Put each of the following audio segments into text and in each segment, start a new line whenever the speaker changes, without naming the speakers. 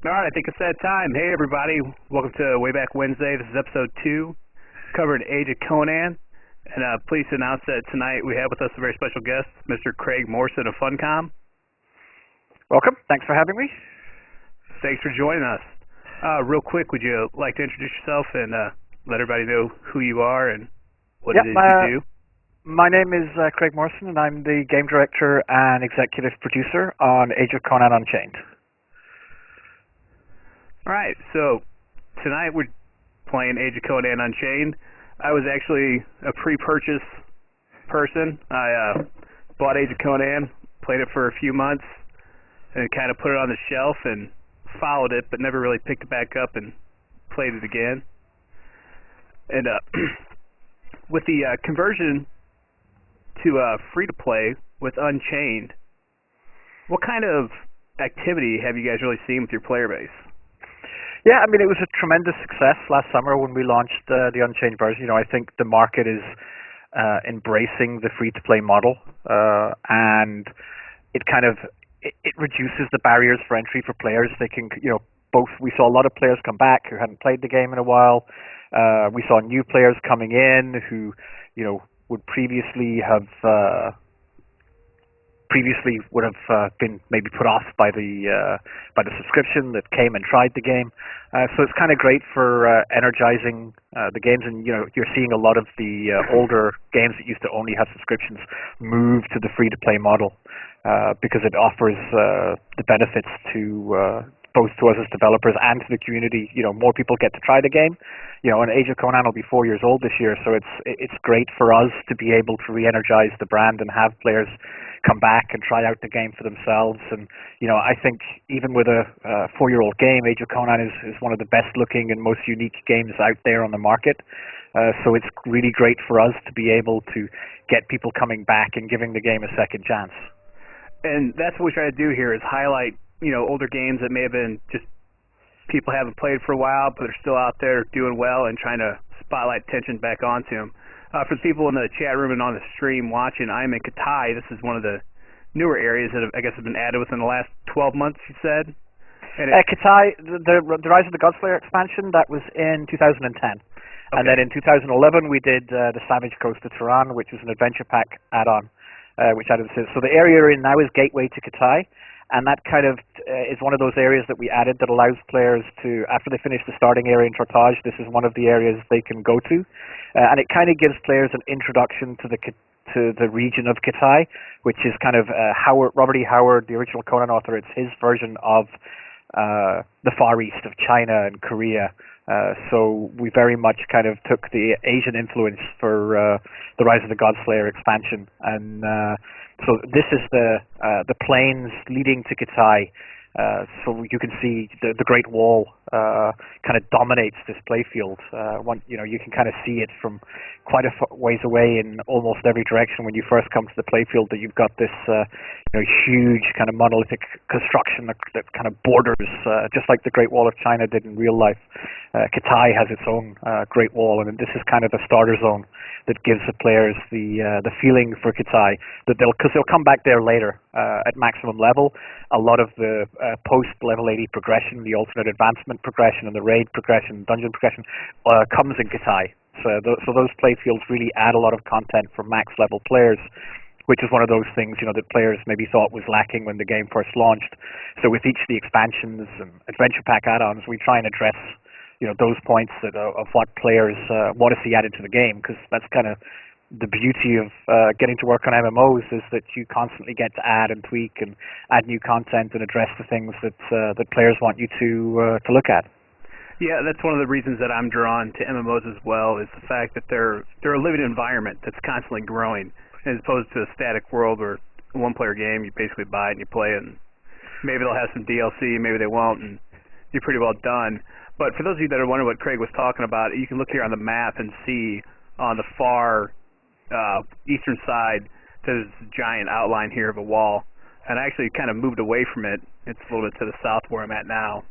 All right, I think it's that time. Hey, everybody. Welcome to Wayback Wednesday. This is episode 2, covering Age of Conan. And pleased to announce that tonight we have with us a very special guest, Mr. Craig Morrison of Funcom.
Welcome. Thanks for having me.
Thanks for joining us. Real quick, would you like to introduce yourself and let everybody know who you are and what it is you do?
My name is Craig Morrison, and I'm the game director and executive producer on Age of Conan Unchained.
All right, so tonight we're playing Age of Conan Unchained. I was actually a pre-purchase person. I bought Age of Conan, played it for a few months, and kind of put it on the shelf and followed it, but never really picked it back up and played it again. And with the conversion to free-to-play with Unchained, what kind of activity have you guys really seen with your player base?
Yeah, I mean, it was a tremendous success last summer when we launched the Unchained version. You know, I think the market is embracing the free-to-play model, and it kind of it reduces the barriers for entry for players. They can, we saw a lot of players come back who hadn't played the game in a while. We saw new players coming in who, would previously would have been maybe put off by the subscription that came and tried the game. So it's kind of great for energizing the games, and you're seeing a lot of the older games that used to only have subscriptions move to the free-to-play model because it offers the benefits to both to us as developers and to the community. More people get to try the game. And Age of Conan will be 4 years old this year, so it's great for us to be able to re-energize the brand and have players come back and try out the game for themselves. And I think even with a 4-year-old game, Age of Conan is one of the best looking and most unique games out there on the market. So it's really great for us to be able to get people coming back and giving the game a second chance.
And that's what we try to do here, is highlight older games that may have been just people haven't played for a while, but they're still out there doing well, and trying to spotlight attention back onto them. For the people in the chat room and on the stream watching, I'm in Katai. This is one of the newer areas that have been added within the last 12 months, you said? And
Katai, the Rise of the Godslayer expansion, that was in 2010. Okay. And then in 2011 we did the Savage Coast of Tehran, which was an adventure pack add-on, which added this. So the area you're in now is Gateway to Katai. And that kind of is one of those areas that we added that allows players to, after they finish the starting area in Tortage, this is one of the areas they can go to. And it kind of gives players an introduction to the region of Katai, which is kind of Robert E. Howard, the original Conan author. It's his version of the Far East of China and Korea. So we very much kind of took the Asian influence for the Rise of the Godslayer expansion, and so this is the plains leading to Katai. So you can see the Great Wall kind of dominates this playfield. You can kind of see it from quite a ways away in almost every direction when you first come to the playfield, that you've got this huge kind of monolithic construction that kind of borders, just like the Great Wall of China did in real life. Katai has its own Great Wall, and this is kind of the starter zone that gives the players the feeling for Katai, that because they'll come back there later at maximum level. A lot of the post level 80 progression, the alternate advancement progression, and the raid progression, dungeon progression comes in Katai. So those playfields really add a lot of content for max level players, which is one of those things that players maybe thought was lacking when the game first launched. So with each of the expansions and adventure pack add-ons, we try and address those points of what players want to see added to the game, because that's kind of the beauty of getting to work on MMOs, is that you constantly get to add and tweak and add new content and address the things that players want you to look at.
Yeah, that's one of the reasons that I'm drawn to MMOs as well, is the fact that they're a living environment that's constantly growing, as opposed to a static world where a one-player game, you basically buy it and you play it, and maybe they'll have some DLC, maybe they won't, and you're pretty well done. But for those of you that are wondering what Craig was talking about, you can look here on the map and see on the far eastern side, there's a giant outline here of a wall. And I actually kind of moved away from it. It's a little bit to the south where I'm at now.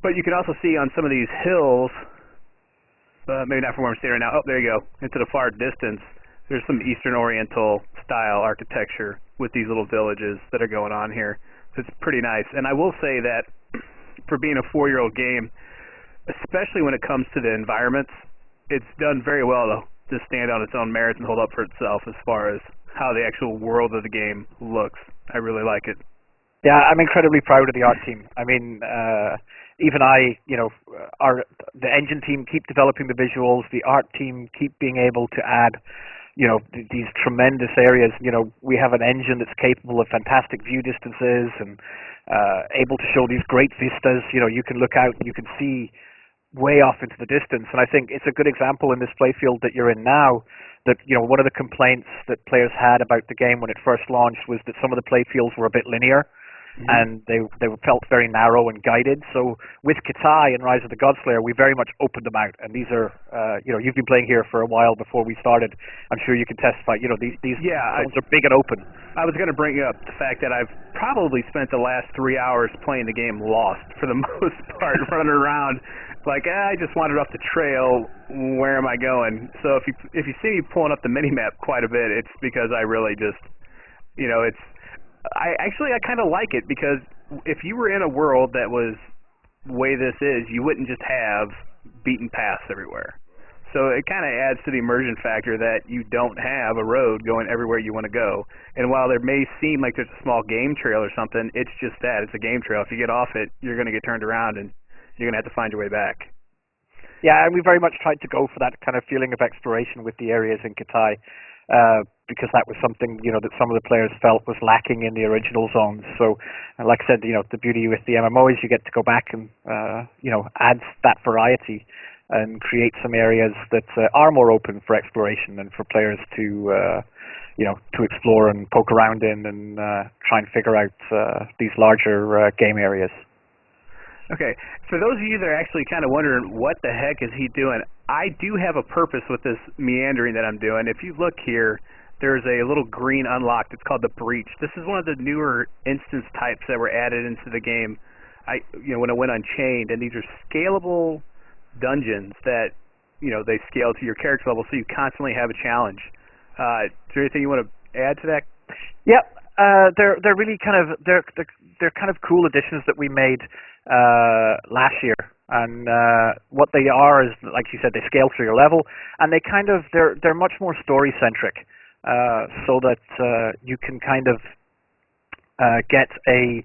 But you can also see on some of these hills, maybe not from where I'm standing right now. Oh, there you go. Into the far distance, there's some Eastern Oriental style architecture with these little villages that are going on here. So it's pretty nice. And I will say that for being a 4-year-old game, especially when it comes to the environments, it's done very well to stand on its own merits and hold up for itself as far as how the actual world of the game looks. I really like it.
Yeah, I'm incredibly proud of the art team. I mean, even the engine team keep developing the visuals, the art team keep being able to add, these tremendous areas. We have an engine that's capable of fantastic view distances and able to show these great vistas. You can look out and you can see way off into the distance. And I think it's a good example in this playfield that you're in now that, one of the complaints that players had about the game when it first launched was that some of the playfields were a bit linear. And they felt very narrow and guided. So with Kitai and Rise of the Godslayer, we very much opened them out. And these are, you've been playing here for a while before we started. I'm sure you can testify. These zones are big and open.
I was going to bring up the fact that I've probably spent the last 3 hours playing the game lost for the most part, running around like I just wandered off the trail. Where am I going? So if you see me pulling up the mini map quite a bit, it's because I really just, I kind of like it, because if you were in a world that was the way this is, you wouldn't just have beaten paths everywhere. So it kind of adds to the immersion factor that you don't have a road going everywhere you want to go. And while there may seem like there's a small game trail or something, it's just that. It's a game trail. If you get off it, you're going to get turned around and you're going to have to find your way back.
Yeah, and we very much tried to go for that kind of feeling of exploration with the areas in Kitai. Because that was something, that some of the players felt was lacking in the original zones. So, like I said, the beauty with the MMO is you get to go back and, add that variety and create some areas that are more open for exploration and for players to, to explore and poke around in and try and figure out these larger game areas.
Okay, for those of you that are actually kind of wondering what the heck is he doing, I do have a purpose with this meandering that I'm doing. If you look here, there's a little green unlocked. It's called the Breach. This is one of the newer instance types that were added into the game. When it went Unchained, and these are scalable dungeons that they scale to your character level, so you constantly have a challenge. Is there anything you want to add to that?
Yep, they're really they're kind of cool additions that we made last year. And what they are is, like you said, they scale through your level, and they're much more story centric. So that you can get the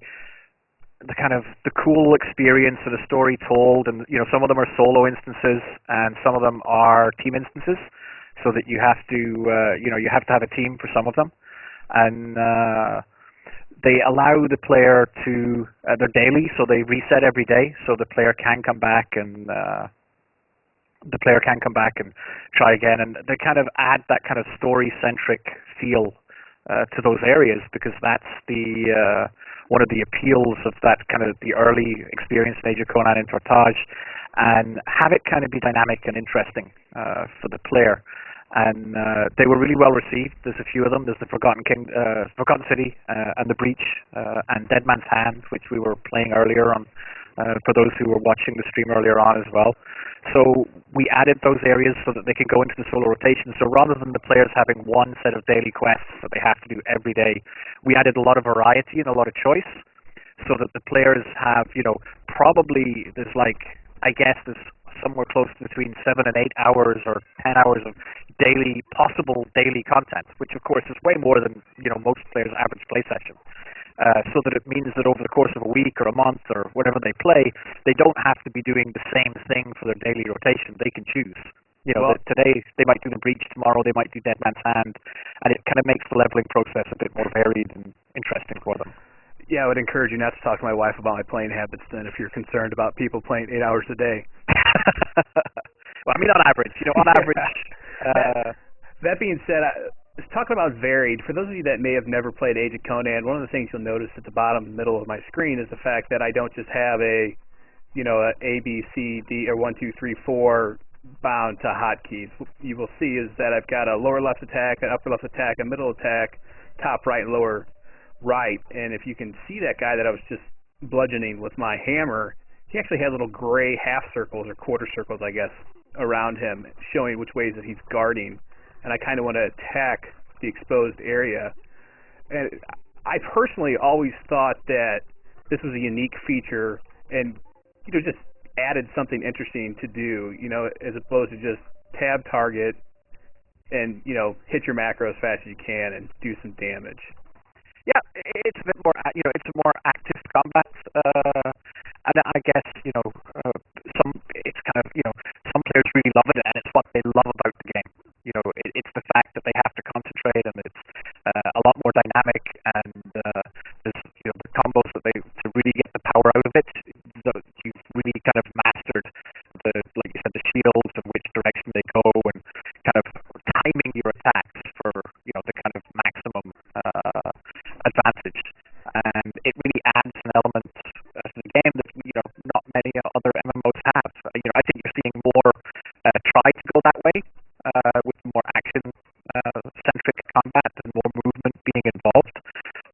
cool experience of the story told, and some of them are solo instances and some of them are team instances, so that you have to you have to have a team for some of them, and they allow the player to they're daily, so they reset every day, so the player can come back and try again, and they kind of add that kind of story-centric feel to those areas, because that's the one of the appeals of that kind of the early experience in Age of Conan in Tortage, and have it kind of be dynamic and interesting for the player. And they were really well received. There's a few of them. There's the Forgotten City, and the Breach, and Dead Man's Hand, which we were playing earlier on. For those who were watching the stream earlier on as well. So we added those areas so that they can go into the solo rotation. So rather than the players having one set of daily quests that they have to do every day, we added a lot of variety and a lot of choice, so that the players have, probably there's there's somewhere close to between 7 and 8 hours or 10 hours of possible daily content, which of course is way more than, most players' average play session. So that it means that over the course of a week or a month or whatever they play, they don't have to be doing the same thing for their daily rotation. They can choose. Today they might do the Breach, tomorrow they might do Dead Man's Hand, and it kind of makes the leveling process a bit more varied and interesting for them.
Yeah, I would encourage you not to talk to my wife about my playing habits then, if you're concerned about people playing 8 hours a day.
Well, I mean on average. On average.
That being said, talking about varied, for those of you that may have never played Age of Conan, one of the things you'll notice at the bottom middle of my screen is the fact that I don't just have a B, C, D, or 1, 2, 3, 4 bound to hotkeys. What you will see is that I've got a lower left attack, an upper left attack, a middle attack, top right, and lower right. And if you can see that guy that I was just bludgeoning with my hammer, he actually has little gray half circles or quarter circles, I guess, around him, showing which ways that he's guarding. And I kind of want to attack the exposed area. And I personally always thought that this was a unique feature, and just added something interesting to do, as opposed to just tab target and, hit your macro as fast as you can and do some damage.
Yeah, it's a bit more, it's a more active combat, and I guess, it's kind of, some players really love it, and it's what they love about the game. It's the fact that they have to concentrate, and it's a lot more dynamic, and there's, the combos that to really get the power out of it, you've really kind of mastered like you said, the shields and which direction they go, and kind of timing your attacks for, the kind of maximum advantage. And it really adds an element to the game that, not many other MMOs have. I think you're seeing more try to go that way, with more action-centric combat and more movement being involved.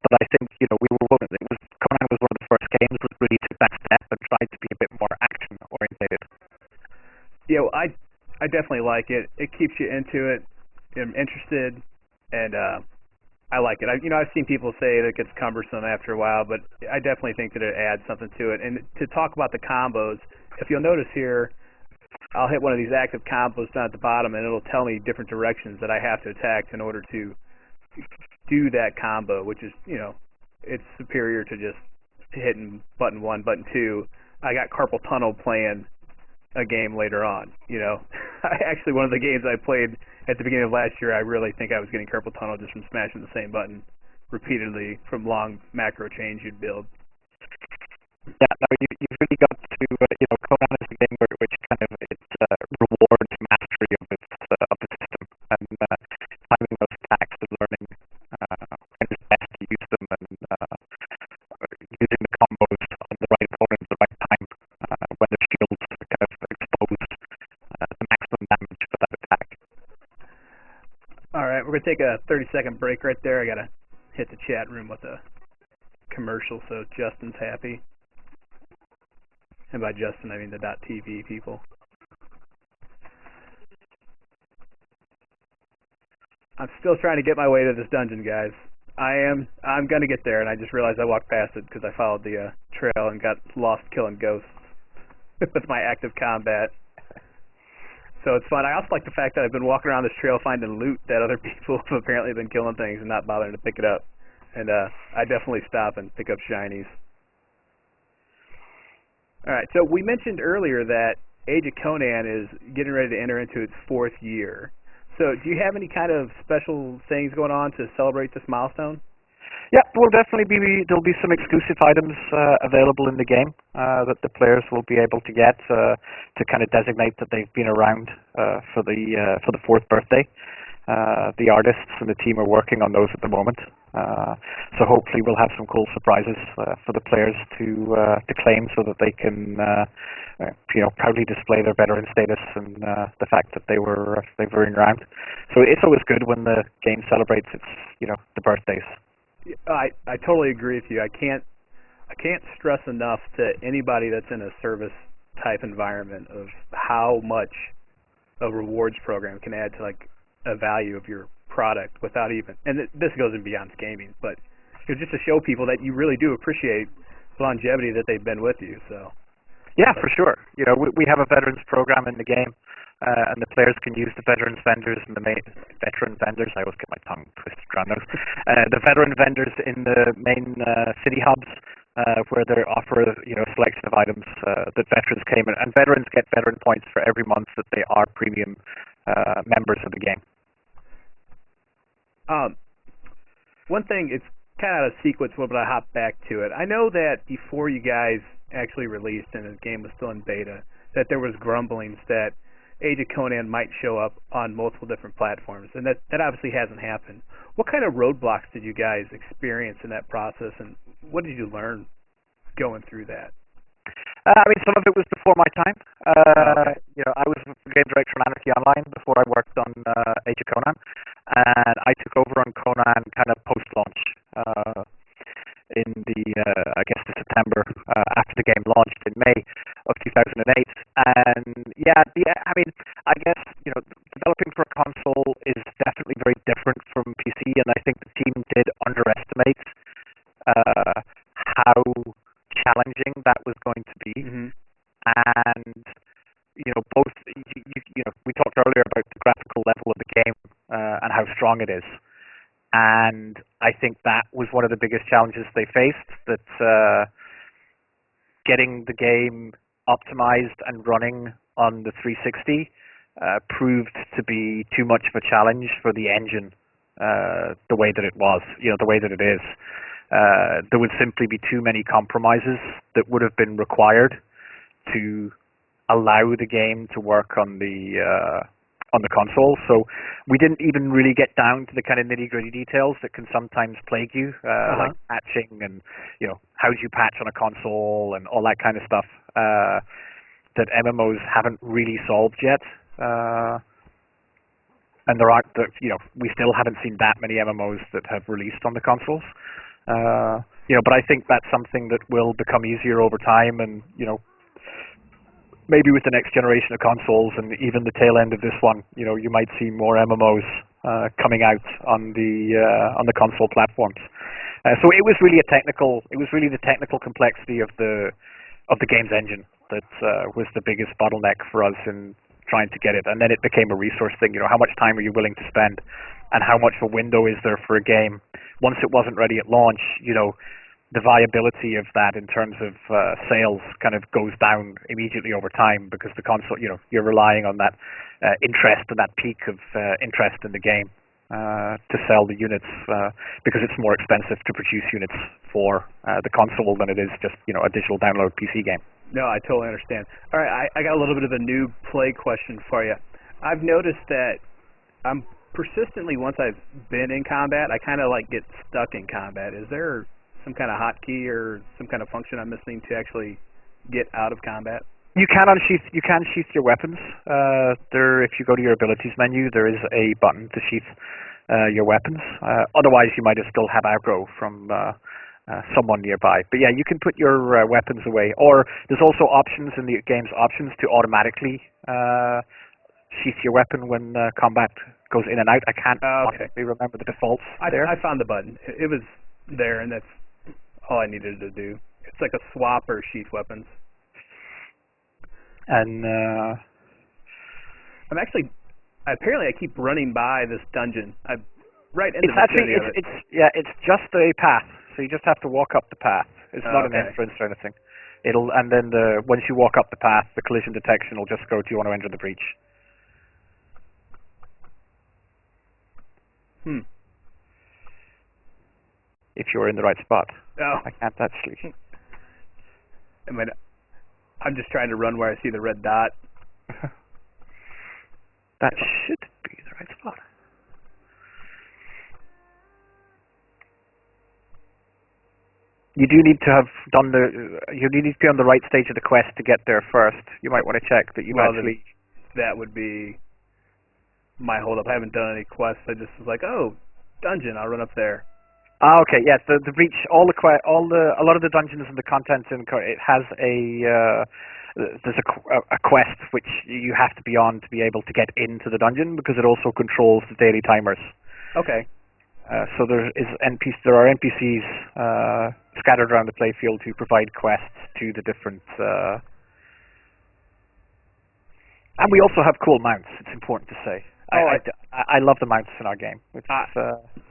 But I think, Conan was one of the first games that really took that step and tried to be a bit more action-orientated.
Yeah, well, I definitely like it. It keeps you into it. I'm interested, and I like it. I've seen people say that it gets cumbersome after a while, but I definitely think that it adds something to it. And to talk about the combos, if you'll notice here, I'll hit one of these active combos down at the bottom, and it'll tell me different directions that I have to attack in order to do that combo, which is, it's superior to just hitting button 1, button 2. I got carpal tunnel playing a game later on, Actually, one of the games I played at the beginning of last year, I really think I was getting carpal tunnel just from smashing the same button repeatedly from long macro chains you'd build.
Yeah, no, you've really got to, Conan is a game which kind of rewards mastery of its system, and timing those attacks and learning when it's best to use them, and using the combos on the right opponent at the right time, when the shields are kind of exposed the maximum damage for that attack.
All right, we're going to take a 30-second break right there. I got to hit the chat room with a commercial so Justin's happy. And by Justin, I mean the .tv people. I'm still trying to get my way to this dungeon, guys. I'm going to get there, and I just realized I walked past it because I followed the trail and got lost killing ghosts with my active combat. So it's fun. I also like the fact that I've been walking around this trail finding loot that other people have apparently been killing things and not bothering to pick it up. And I definitely stop and pick up shinies. All right, so we mentioned earlier that Age of Conan is getting ready to enter into its 4th year. So do you have any kind of special things going on to celebrate this milestone?
Yeah, there'll be some exclusive items available in the game that the players will be able to get to kind of designate that they've been around for the 4th birthday. The artists and the team are working on those at the moment. So hopefully we'll have some cool surprises for the players to claim, so that they can proudly display their veteran status and the fact that they were around. So it's always good when the game celebrates its the birthdays.
I totally agree with you. I can't stress enough to anybody that's in a service type environment of how much a rewards program can add to like a value of your product without even, and this goes in beyond gaming, but just to show people that you really do appreciate the longevity that they've been with you. So
yeah, for sure. We have a veterans program in the game, and the players can use the veterans vendors and the main veteran vendors. I always get my tongue twisted around those. The veteran vendors in the main city hubs, where they offer a selection of items that veterans claim, and veterans get veteran points for every month that they are premium members of the game.
One thing, it's kind of out of sequence, but I hop back to it. I know that before you guys actually released and the game was still in beta, that there was grumblings that Age of Conan might show up on multiple different platforms, and that obviously hasn't happened. What kind of roadblocks did you guys experience in that process, and what did you learn going through that?
Some of it was before my time. I was game director on Anarchy Online before I worked on Age of Conan, and I took over on Conan kind of post-launch in the September after the game launched in May of 2008. And I guess developing for a console is definitely very different from PC, and I think the team did underestimate how challenging that was going to be.
Mm-hmm.
long it is. And I think that was one of the biggest challenges they faced, that getting the game optimized and running on the 360 proved to be too much of a challenge for the engine, the way that it was, the way that it is. There would simply be too many compromises that would have been required to allow the game to work on the console. So we didn't even really get down to the kind of nitty-gritty details that can sometimes plague you, like patching and how do you patch on a console and all that kind of stuff that MMOs haven't really solved yet. And there aren't, we still haven't seen that many MMOs that have released on the consoles. But I think that's something that will become easier over time, and maybe with the next generation of consoles and even the tail end of this one, you might see more MMOs coming out on the console platforms. So it was really the technical complexity of the game's engine that was the biggest bottleneck for us in trying to get it. And then it became a resource thing. How much time are you willing to spend, and how much of a window is there for a game? Once it wasn't ready at launch, the viability of that in terms of sales kind of goes down immediately over time, because the console, you're relying on that interest and that peak of interest in the game to sell the units, because it's more expensive to produce units for the console than it is just a digital download PC game.
No, I totally understand. All right, I got a little bit of a new play question for you. I've noticed that I'm persistently, once I've been in combat, I kind of get stuck in combat. Is there some kind of hotkey or some kind of function I'm missing to actually get out of combat?
You can sheath your weapons. If you go to your abilities menu, there is a button to sheath your weapons. Otherwise, you might still have aggro from someone nearby. But yeah, you can put your weapons away. Or there's also options in the game's options to automatically sheath your weapon when combat goes in and out. I can't honestly remember the defaults there.
I found the button. It was there, and that's all I needed to do. It's like a swap or sheath weapons. And apparently I keep running by this dungeon. I'm right in the vicinity of it.
It's just a path. So you just have to walk up the path. It's not an entrance or anything. Once you walk up the path, the collision detection will just go, do you want to enter the breach? If you're in the right spot.
Oh.
I can't actually.
I'm just trying to run where I see the red dot.
That should be the right spot. You do need to have done you need to be on the right stage of the quest to get there first. You might want to check that
that would be my holdup. I haven't done any quests. I just was like, oh, dungeon, I'll run up there.
Okay, yes, the breach, a lot of the dungeons and the content it has there's a quest which you have to be on to be able to get into the dungeon, because it also controls the daily timers.
Okay.
So there are NPCs scattered around the playfield who provide quests to the different. And we also have cool mounts. It's important to say. I love the mounts in our game.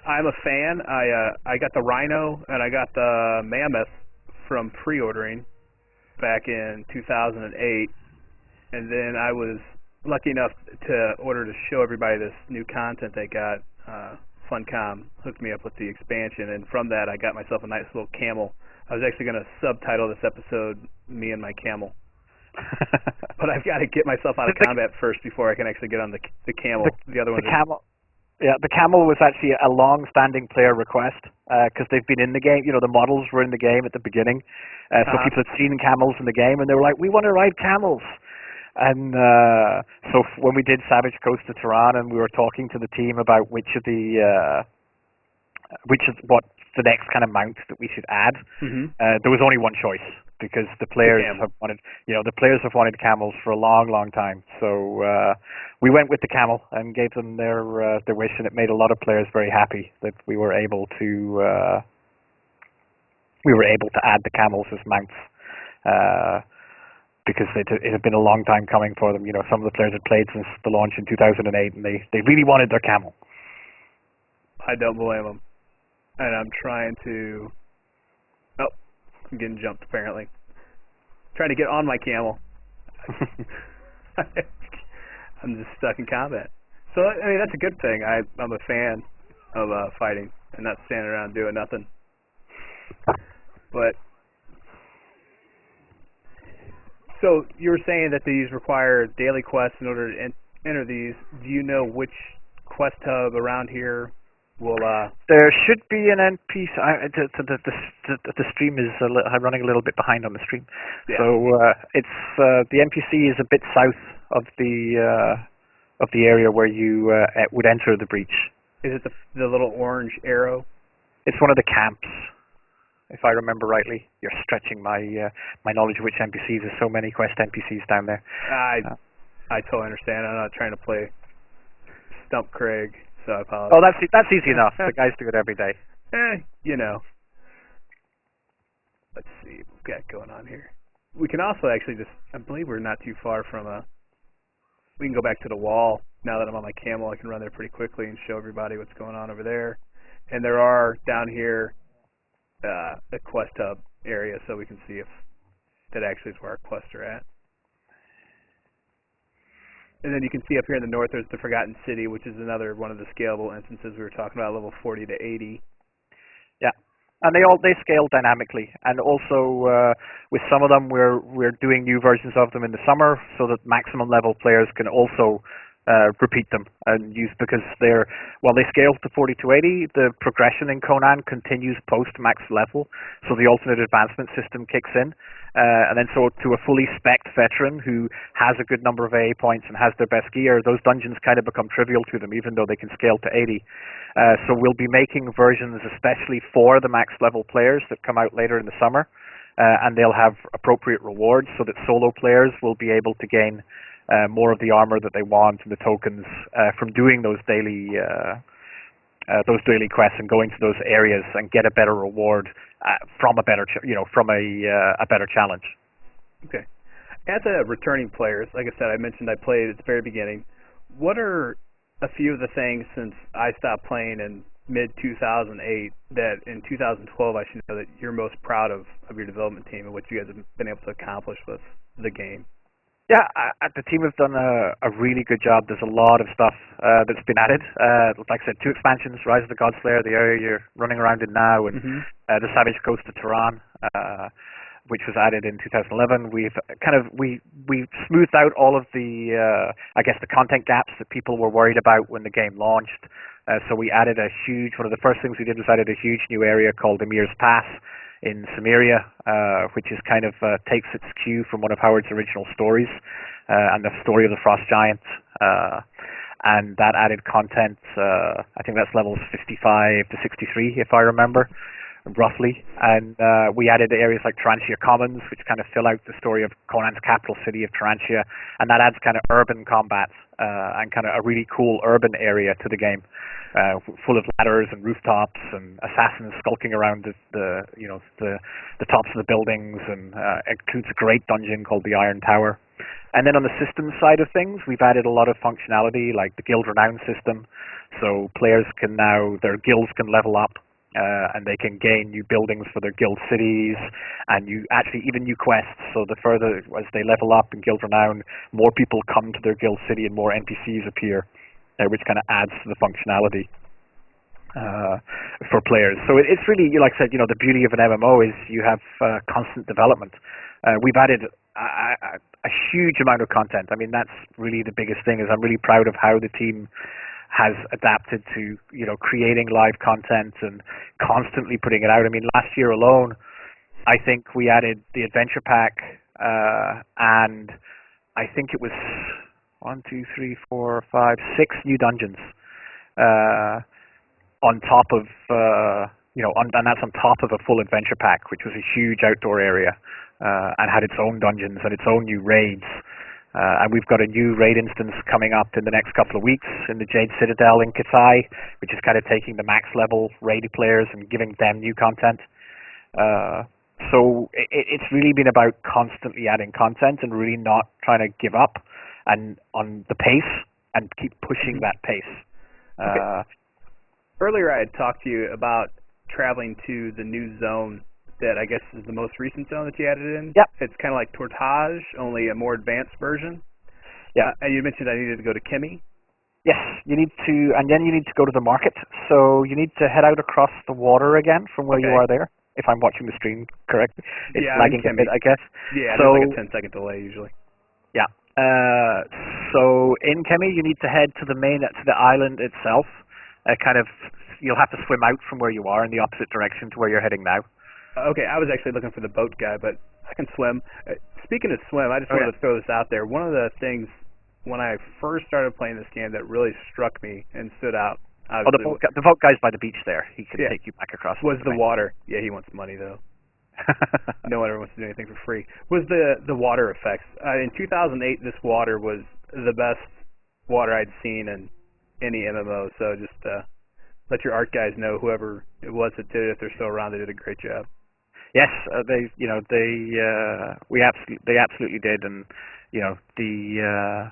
I'm a fan. I got the Rhino and I got the Mammoth from pre-ordering back in 2008, and then I was lucky enough to order to show everybody this new content they got. Funcom hooked me up with the expansion, and from that I got myself a nice little camel. I was actually going to subtitle this episode "Me and My Camel," but I've got to get myself out of combat first before I can actually get on the camel. The other one.
The camel was actually a long-standing player request, because they've been in the game. The models were in the game at the beginning, so people had seen camels in the game, and they were like, "We want to ride camels." And so when we did Savage Coast to Tehran, and we were talking to the team about what the next kind of mount that we should add, there was only one choice, because the players have wanted camels for a long, long time. So we went with the camel and gave them their wish, and it made a lot of players very happy that we were able to add the camels as mounts. Because it had been a long time coming for them. Some of the players had played since the launch in 2008, and they really wanted their camel.
I don't blame them. And I'm trying to... Oh, I'm getting jumped, apparently. Trying to get on my camel. I'm just stuck in combat. So, I mean, that's a good thing. I'm a fan of fighting and not standing around doing nothing. But... So, you were saying that these require daily quests in order to enter these. Do you know which quest hub around here will...
There should be an NPC... The stream is running a little bit behind on the stream. Yeah. So, it's the NPC is a bit south of the area where you would enter the breach.
Is it the little orange arrow?
It's one of the camps, if I remember rightly. You're stretching my my knowledge of which NPCs. There's so many quest NPCs down there.
I totally understand. I'm not trying to play Stump Craig, so I apologize.
Oh, that's easy enough. The guys do it every day.
You know. Let's see what we've got going on here. We can also actually just, I believe we're not too far from we can go back to the wall. Now that I'm on my camel, I can run there pretty quickly and show everybody what's going on over there. And there are, down here, a quest hub area, so we can see if that actually is where our quests are at. And then you can see up here in the north, there's the Forgotten City, which is another one of the scalable instances we were talking about, level 40 to 80.
Yeah, and they scale dynamically, and also with some of them we're doing new versions of them in the summer, so that maximum level players can also repeat them and use, because while they scale to 40 to 80, the progression in Conan continues post max level, so the alternate advancement system kicks in. And then so to a fully spec'd veteran who has a good number of AA points and has their best gear, those dungeons kind of become trivial to them, even though they can scale to 80. So we'll be making versions especially for the max level players that come out later in the summer, and they'll have appropriate rewards so that solo players will be able to gain more of the armor that they want and the tokens from doing those daily quests and going to those areas and get a better reward from a better a better challenge.
Okay. As a returning player, like I said, I mentioned I played at the very beginning. What are a few of the things since I stopped playing in mid-2008 that in 2012 I should know that you're most proud of your development team and what you guys have been able to accomplish with the game?
Yeah, the team have done a really good job. There's a lot of stuff that's been added. Like I said, 2 expansions, Rise of the Godslayer, the area you're running around in now, and the Savage Coast of Tehran, which was added in 2011. We've smoothed out all of the, the content gaps that people were worried about when the game launched. So we added one of the first things we did was added a huge new area called Emir's Pass in Samaria, which is kind of takes its cue from one of Howard's original stories, and the story of the Frost Giant, and that added content. I think that's levels 55 to 63, if I remember, roughly. And we added areas like Tarantia Commons, which kind of fill out the story of Conan's capital city of Tarantia, and that adds kind of urban combat and kind of a really cool urban area to the game. Full of ladders and rooftops and assassins skulking around the tops of the buildings, and includes a great dungeon called the Iron Tower. And then on the systems side of things, we've added a lot of functionality like the Guild Renown system, so players can now, their guilds can level up, and they can gain new buildings for their guild cities, and even new quests. So the further as they level up in Guild Renown, more people come to their guild city and more NPCs appear, which kind of adds to the functionality for players. So it's really, like I said, the beauty of an MMO is you have constant development. We've added a huge amount of content. I mean, that's really the biggest thing. Is I'm really proud of how the team has adapted to creating live content and constantly putting it out. I mean, last year alone, I think we added the adventure pack, and I think it was 1, 2, 3, 4, 5, 6 new dungeons on top of and that's on top of a full adventure pack, which was a huge outdoor area and had its own dungeons and its own new raids. And we've got a new raid instance coming up in the next couple of weeks in the Jade Citadel in Katai, which is kind of taking the max level raid players and giving them new content. So it's really been about constantly adding content and really not trying to give up and on the pace and keep pushing that pace.
Okay. Earlier I had talked to you about traveling to the new zone that I guess is the most recent zone that you added in.
Yep.
It's kind of like Tortage, only a more advanced version.
Yeah.
And you mentioned I needed to go to Kimmy.
Yes, you need to, and then you need to go to the market. So you need to head out across the water again from where you are there. If I'm watching the stream correctly, it's lagging a bit, I guess.
Yeah,
so,
there's like a 10-second delay usually.
Yeah. So in Kemi, you need to head to the to the island itself. You'll have to swim out from where you are in the opposite direction to where you're heading now.
Okay, I was actually looking for the boat guy, but I can swim. Speaking of swim, I just wanted to throw this out there. One of the things when I first started playing this game that really struck me and stood out.
The boat guy's by the beach there. He can take you back across.
Was the water? Yeah, he wants money though. No one ever wants to do anything for free. Was the water effects? In 2008, this water was the best water I'd seen in any MMO. So just let your art guys know, whoever it was that did it, if they're still around, they did a great job.
Yes, they absolutely did, and the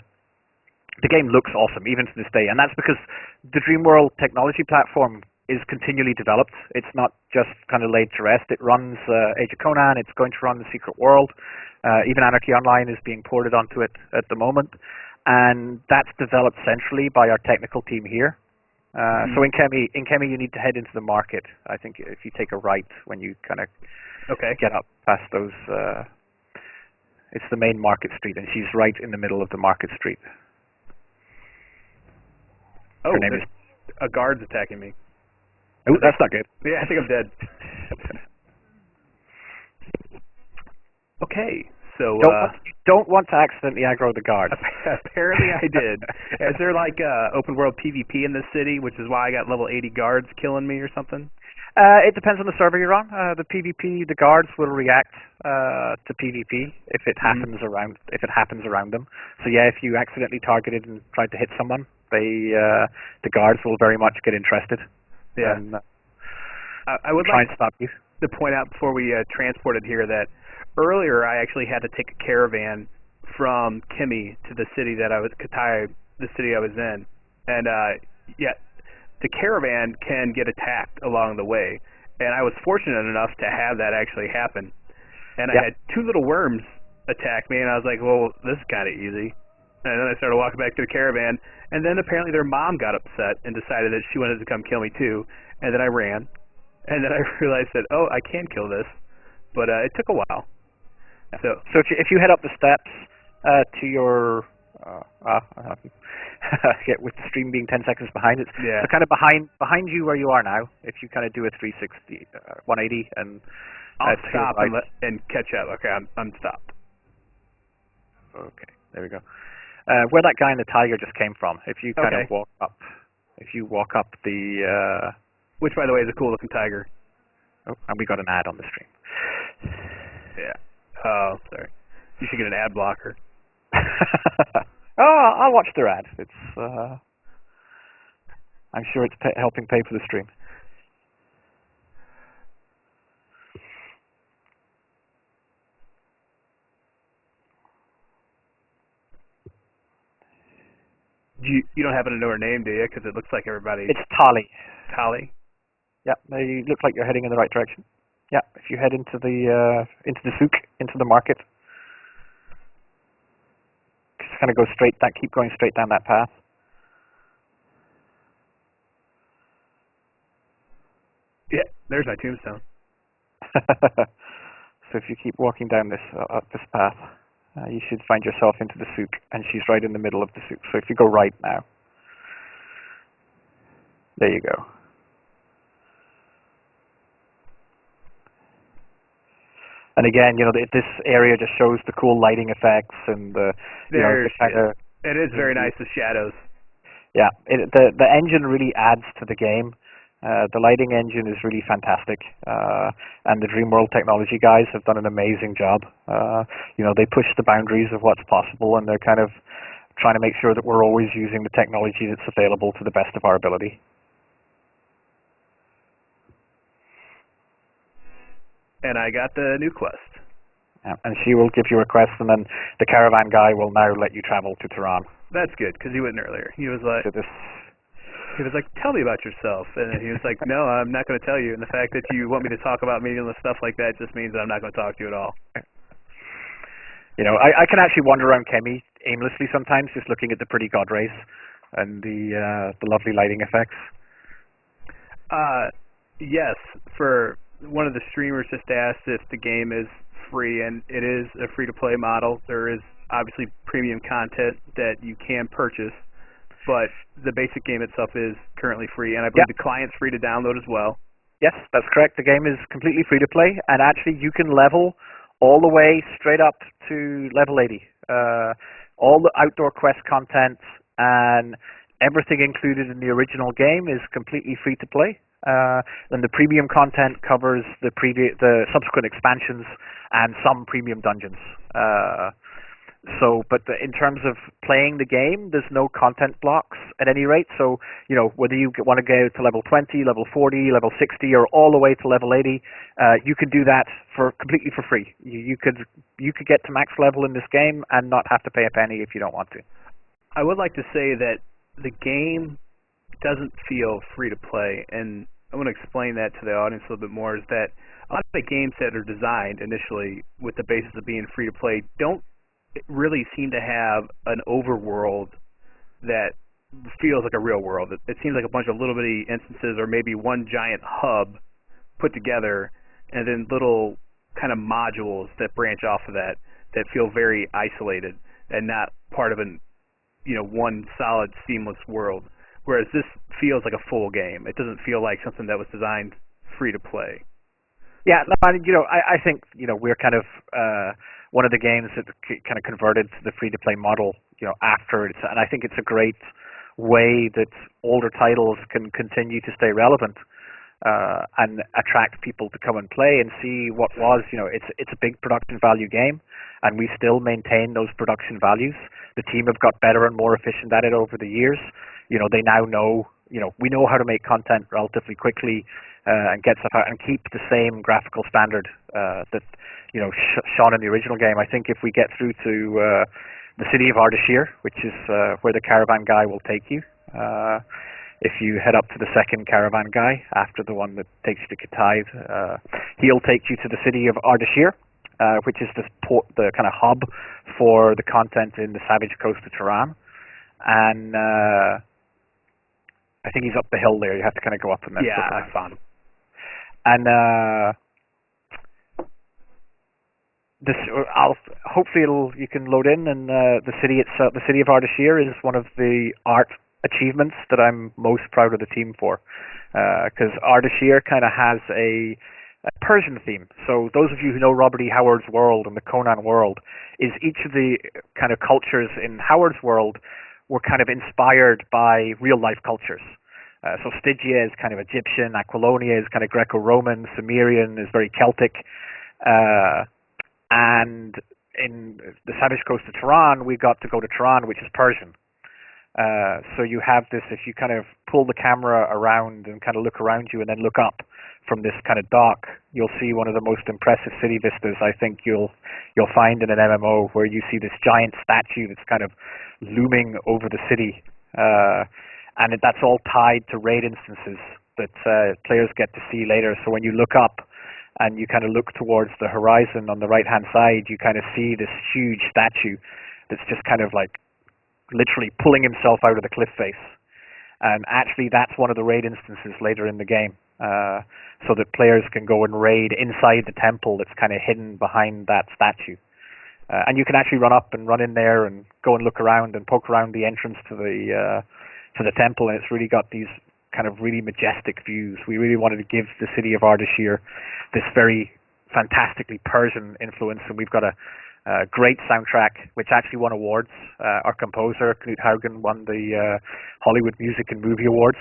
game looks awesome even to this day, and that's because the Dreamworld technology platform is continually developed. It's not just kind of laid to rest. It runs Age of Conan. It's going to run the Secret World. Even Anarchy Online is being ported onto it at the moment, and that's developed centrally by our technical team here. So in Kemi, you need to head into the market. I think if you take a right when you kind of get up past those, it's the main market street, and she's right in the middle of the market street.
Oh, a guard's attacking me.
Oh, that's not good.
Yeah, I think I'm dead. Okay, so
you don't want to accidentally aggro the guard.
Apparently I did. Is there like open world PvP in this city, which is why I got level 80 guards killing me or something?
It depends on the server you're on. The PvP, the guards will react to PvP if it happens around them. So yeah, if you accidentally targeted and tried to hit someone, the guards will very much get interested.
Yeah.
And,
I would
try
like
and stop you.
to point out before we transported here that earlier I actually had to take a caravan from Kimmy to the city that Katai, the city I was in, and the caravan can get attacked along the way, and I was fortunate enough to have that actually happen. And I had two little worms attack me, and I was like, well, this is kind of easy. And then I started walking back to the caravan, and then apparently their mom got upset and decided that she wanted to come kill me too, and then I ran, and then I realized that, oh, I can kill this, but it took a while. So
if you head up the steps to your with the stream being 10 seconds behind it, so kind of behind you where you are now, if you kind of do a 360, 180, and
I'll stop and catch up. Okay, I'm stopped.
Okay, there we go. Where that guy in the tiger just came from, if you kind of walk up the
which, by the way, is a cool looking tiger.
Oh, and we got an ad on the stream.
Yeah. Oh, sorry. You should get an ad blocker.
Oh, I'll watch their ad. It's I'm sure it's helping pay for the stream.
You don't happen to know her name, do you? Because it looks like everybody...
It's Tali.
Tali?
Yeah, you look like you're heading in the right direction. Yeah, if you head into the souk, into the market, just kind of go straight. Keep going straight down that path.
Yeah, there's my tombstone.
So if you keep walking down this path, you should find yourself into the souk, and she's right in the middle of the souk. So if you go right now, there you go. And again, this area just shows the cool lighting effects and the kind of.
It is very nice, the shadows.
Yeah, the engine really adds to the game. The lighting engine is really fantastic, and the Dreamworld technology guys have done an amazing job. They push the boundaries of what's possible, and they're kind of trying to make sure that we're always using the technology that's available to the best of our ability.
And I got the new quest.
Yeah, and she will give you a quest, and then the caravan guy will now let you travel to Tehran.
That's good, because he wouldn't earlier. He was like...
To this
he was like, tell me about yourself. And he was like, no, I'm not going to tell you. And the fact that you want me to talk about meaningless stuff like that just means that I'm not going to talk to you at all.
You know, I can actually wander around Kemi aimlessly sometimes, just looking at the pretty god rays and the lovely lighting effects.
Yes, for one of the streamers just asked if the game is free, and it is a free-to-play model. There is obviously premium content that you can purchase, but the basic game itself is currently free, and I believe the client's free to download as well.
Yes, that's correct. The game is completely free to play, and actually you can level all the way straight up to level 80. All the outdoor quest content and everything included in the original game is completely free to play. Then the premium content covers the subsequent expansions and some premium dungeons. But in terms of playing the game, there's no content blocks at any rate. So, you know, whether you want to go to level 20, level 40, level 60, or all the way to level 80, you can do that completely for free. You could get to max level in this game and not have to pay a penny if you don't want to.
I would like to say that the game doesn't feel free to play, and I want to explain that to the audience a little bit more, is that a lot of the games that are designed initially with the basis of being free to play don't really seem to have an overworld that feels like a real world. It seems like a bunch of little bitty instances, or maybe one giant hub put together, and then little kind of modules that branch off of that feel very isolated and not part of one solid seamless world. Whereas this feels like a full game. It doesn't feel like something that was designed free to play.
Yeah, no, I think we're kind of one of the games that kind of converted to the free to play model after it, and I think it's a great way that older titles can continue to stay relevant and attract people to come and play and see what was. It's a big production value game, and we still maintain those production values. The team have got better and more efficient at it over the years. They now know, we know how to make content relatively quickly and get stuff out and keep the same graphical standard that, shone in the original game. I think if we get through to the city of Ardashir, which is where the caravan guy will take you, if you head up to the second caravan guy after the one that takes you to Kitaid, he'll take you to the city of Ardashir, which is the kind of hub for the content in the Savage Coast of Tehran. And I think he's up the hill there. You have to kind of go up and then.
Yeah, I found him.
And hopefully you can load in. And the city itself, the city of Ardashir, is one of the art achievements that I'm most proud of the team for, because Ardashir kind of has a Persian theme. So those of you who know Robert E. Howard's world and the Conan world, is each of the kind of cultures in Howard's world were kind of inspired by real life cultures. So Stygia is kind of Egyptian, Aquilonia is kind of Greco-Roman, Sumerian is very Celtic, and in the Savage Coast of Tehran, we got to go to Tehran, which is Persian. So you have this, if you kind of pull the camera around and kind of look around you and then look up from this kind of dock, you'll see one of the most impressive city vistas I think you'll find in an MMO, where you see this giant statue that's kind of looming over the city, and that's all tied to raid instances that players get to see later. So when you look up and you kind of look towards the horizon on the right hand side, you kind of see this huge statue that's just kind of like literally pulling himself out of the cliff face. And actually that's one of the raid instances later in the game, so that players can go and raid inside the temple that's kind of hidden behind that statue. And you can actually run up and run in there and go and look around and poke around the entrance to the temple, and it's really got these kind of really majestic views. We really wanted to give the city of Ardashir this very fantastically Persian influence, and we've got a great soundtrack which actually won awards. Our composer, Knut Haugen, won the Hollywood Music and Movie Awards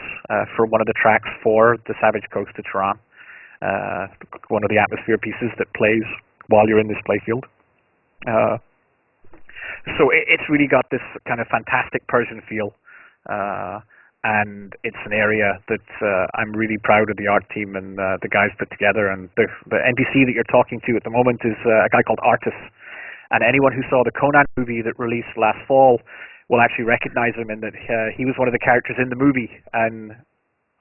for one of the tracks for the Savage Coast of Tehran, one of the atmosphere pieces that plays while you're in this playfield. So it's really got this kind of fantastic Persian feel, and it's an area that I'm really proud of the art team and the guys put together. And the NPC that you're talking to at the moment is a guy called Artis. And anyone who saw the Conan movie that released last fall will actually recognize him in that he was one of the characters in the movie, and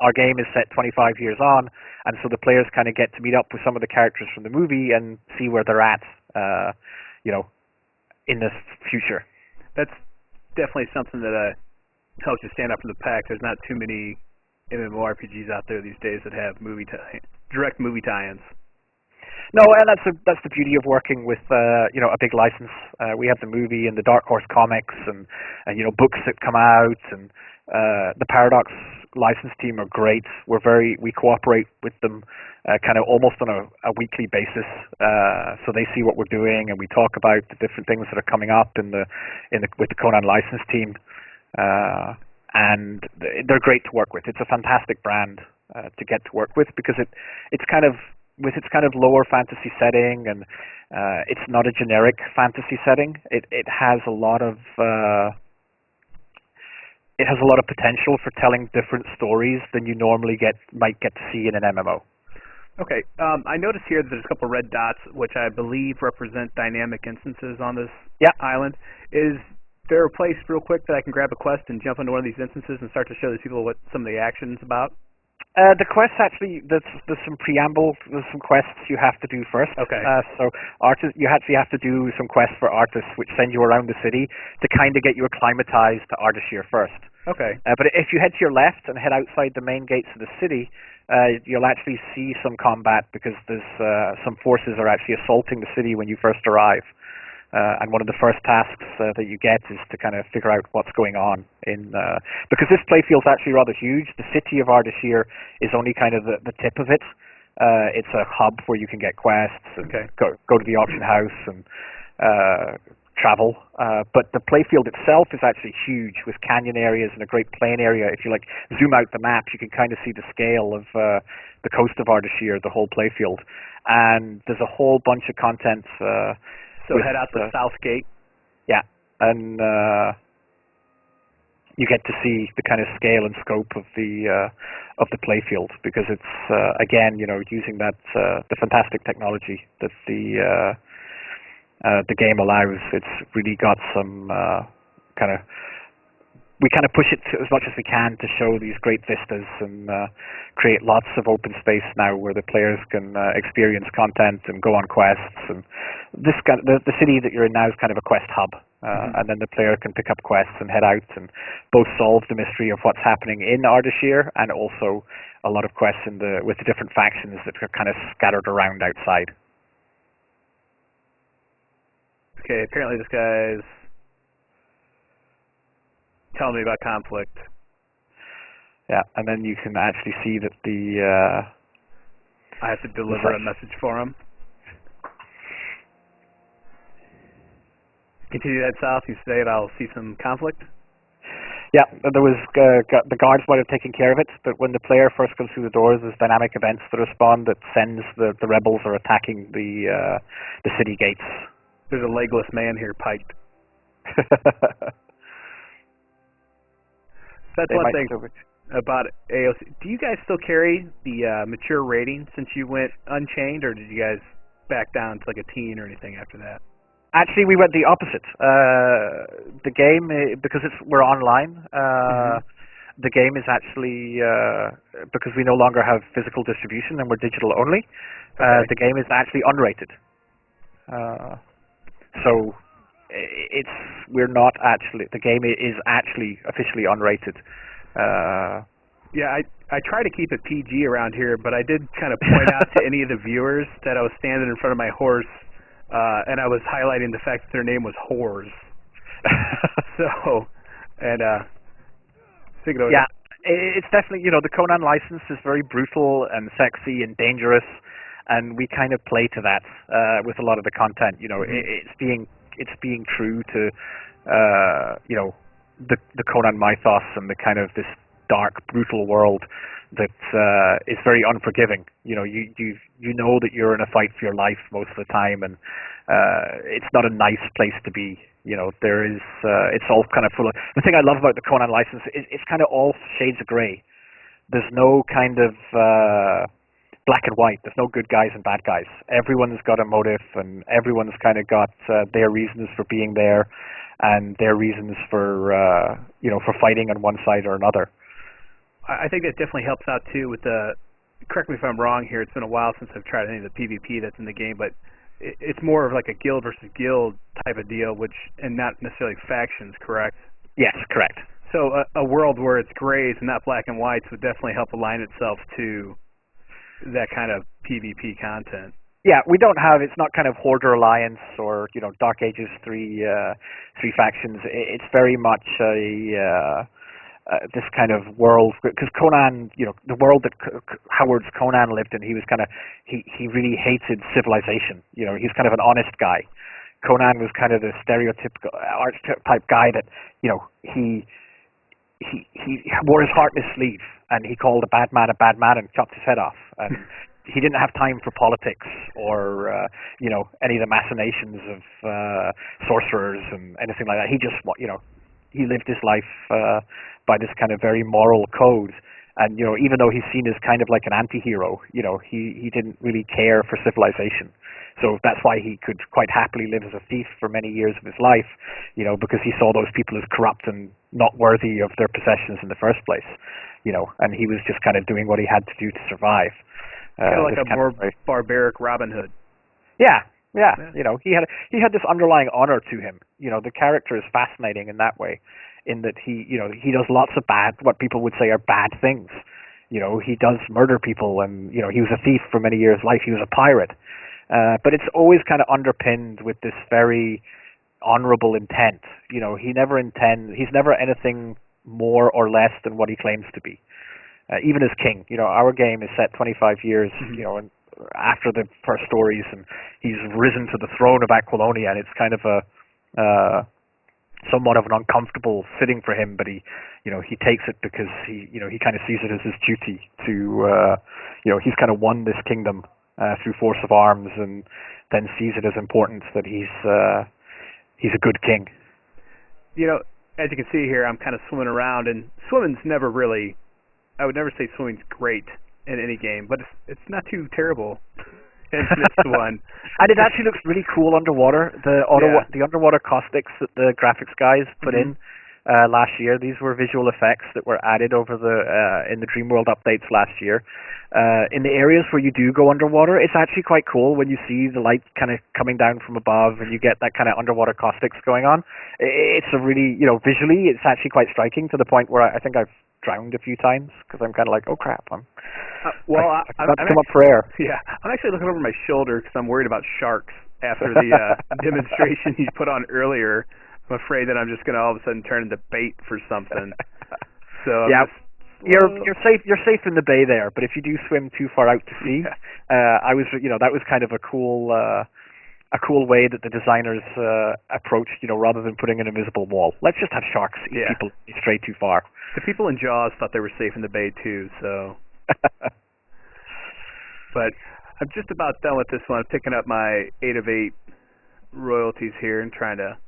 our game is set 25 years on, and so the players kind of get to meet up with some of the characters from the movie and see where they're at, in the future.
That's definitely something that helps you stand up from the pack. There's not too many MMORPGs out there these days that have direct movie tie-ins.
No, and that's the beauty of working with a big license. We have the movie and the Dark Horse comics and books that come out, and the Paradox license team are great. We cooperate with them kind of almost on a weekly basis, so they see what we're doing, and we talk about the different things that are coming up with the Conan license team, and they're great to work with. It's a fantastic brand to get to work with, because it's kind of with its kind of lower fantasy setting, and it's not a generic fantasy setting. It has a lot of potential for telling different stories than you normally might get to see in an MMO.
Okay, I noticed here that there's a couple red dots, which I believe represent dynamic instances on this island. Is there a place, real quick, that I can grab a quest and jump into one of these instances and start to show these people what some of the action's about?
The quests actually, there's some preamble, there's some quests you have to do first.
Okay.
So you actually have to do some quests for artists, which send you around the city to kind of get you acclimatized to Ardashir first.
Okay.
But if you head to your left and head outside the main gates of the city, you'll actually see some combat, because there's some forces are actually assaulting the city when you first arrive. And one of the first tasks that you get is to kind of figure out what's going on because this playfield's actually rather huge. The city of Ardashir is only kind of the tip of it. It's a hub where you can get quests and go to the auction house and travel. But the playfield itself is actually huge, with canyon areas and a great plain area. If you zoom out the map, you can kind of see the scale of the coast of Ardashir, the whole playfield. And there's a whole bunch of content.
So head out the south gate.
Yeah, and you get to see the kind of scale and scope of the playfield, because it's again, using that the fantastic technology that the game allows. It's really got some we kind of push it as much as we can to show these great vistas and create lots of open space now where the players can experience content and go on quests. And the city that you're in now is kind of a quest hub, and then the player can pick up quests and head out and both solve the mystery of what's happening in Ardashir, and also a lot of quests with the different factions that are kind of scattered around outside.
Okay, apparently this guy's telling me about conflict.
Yeah, and then you can actually see that
I have to deliver a message for him. Continue to head south. You say that I'll see some conflict?
Yeah, there was the guards might have taken care of it, but when the player first comes through the doors, there's dynamic events that respond that sends the rebels are attacking the city gates.
There's a legless man here, piked. That's one thing about AOC. Do you guys still carry the mature rating since you went Unchained, or did you guys back down to like a teen or anything after that?
Actually, we went the opposite. The game, because we're online, the game is actually, because we no longer have physical distribution and we're digital only, the game is actually unrated. So the game is actually officially unrated.
Yeah, I try to keep it PG around here, but I did kind of point out to any of the viewers that I was standing in front of my horse, and I was highlighting the fact that their name was Whores. So, and yeah,
it's definitely, the Conan license is very brutal and sexy and dangerous, and we kind of play to that with a lot of the content. It's being true to the Conan mythos and the kind of this dark, brutal world that is very unforgiving. You know that you're in a fight for your life most of the time, and it's not a nice place to be. It's all kind of full of. The thing I love about the Conan license is it's kind of all shades of gray. There's no kind of black and white. There's no good guys and bad guys. Everyone's got a motive, and everyone's kind of got their reasons for being there. and their reasons for for fighting on one side or another.
I think that definitely helps out too with the. Correct me if I'm wrong here. It's been a while since I've tried any of the PvP that's in the game, but it's more of like a guild versus guild type of deal, and not necessarily factions. Correct?
Yes, correct.
So a world where it's grays and not black and whites would definitely help align itself to that kind of PvP content.
Yeah, we don't have. It's not kind of Hoarder Alliance or Dark Ages three factions. It's very much this kind of world, because Conan, the world that Howard's Conan lived in, he was kind of he really hated civilization. He's kind of an honest guy. Conan was kind of the stereotypical archetype guy that he wore his heart in his sleeve, and he called a bad man and chopped his head off, and he didn't have time for politics or any of the machinations of sorcerers and anything like that. He just he lived his life by this kind of very moral code, and even though he's seen as kind of like an anti-hero, he didn't really care for civilization. So that's why he could quite happily live as a thief for many years of his life, because he saw those people as corrupt and not worthy of their possessions in the first place, and he was just kind of doing what he had to do to survive.
Kind of like a more barbaric Robin Hood.
Yeah. He had this underlying honor to him. The character is fascinating in that way, in that he does lots of what people would say are bad things. He does murder people, and he was a thief for many years of life. He was a pirate. But it's always kind of underpinned with this very honorable intent. He's never anything more or less than what he claims to be. Even as king, our game is set 25 years, and after the first stories, and he's risen to the throne of Aquilonia, and it's kind of a somewhat of an uncomfortable sitting for him, but he takes it because he kind of sees it as his duty to, he's kind of won this kingdom through force of arms, and then sees it as important that he's a good king.
As you can see here, I'm kind of swimming around, and swimming's never really, I would never say swimming's great in any game, but it's not too terrible in this one.
And it actually looks really cool underwater. The underwater caustics that the graphics guys put in last year, these were visual effects that were added over in the Dreamworld updates last year. In the areas where you do go underwater, it's actually quite cool when you see the light kind of coming down from above and you get that kind of underwater caustics going on. It's a really, visually, it's actually quite striking, to the point where I think I've drowned a few times because I'm kind of like, oh crap, I'm about to come up for air.
Yeah, I'm actually looking over my shoulder because I'm worried about sharks after the demonstration you put on earlier. I'm afraid that I'm just going to all of a sudden turn into bait for something. So
yeah, you're safe in the bay there, but if you do swim too far out to sea, that was kind of a cool way that the designers approached, rather than putting an invisible wall. Let's just have sharks eat people stray too far.
The people in Jaws thought they were safe in the bay too, so. But I'm just about done with this one. I'm picking up my 8 of 8 royalties here and trying to,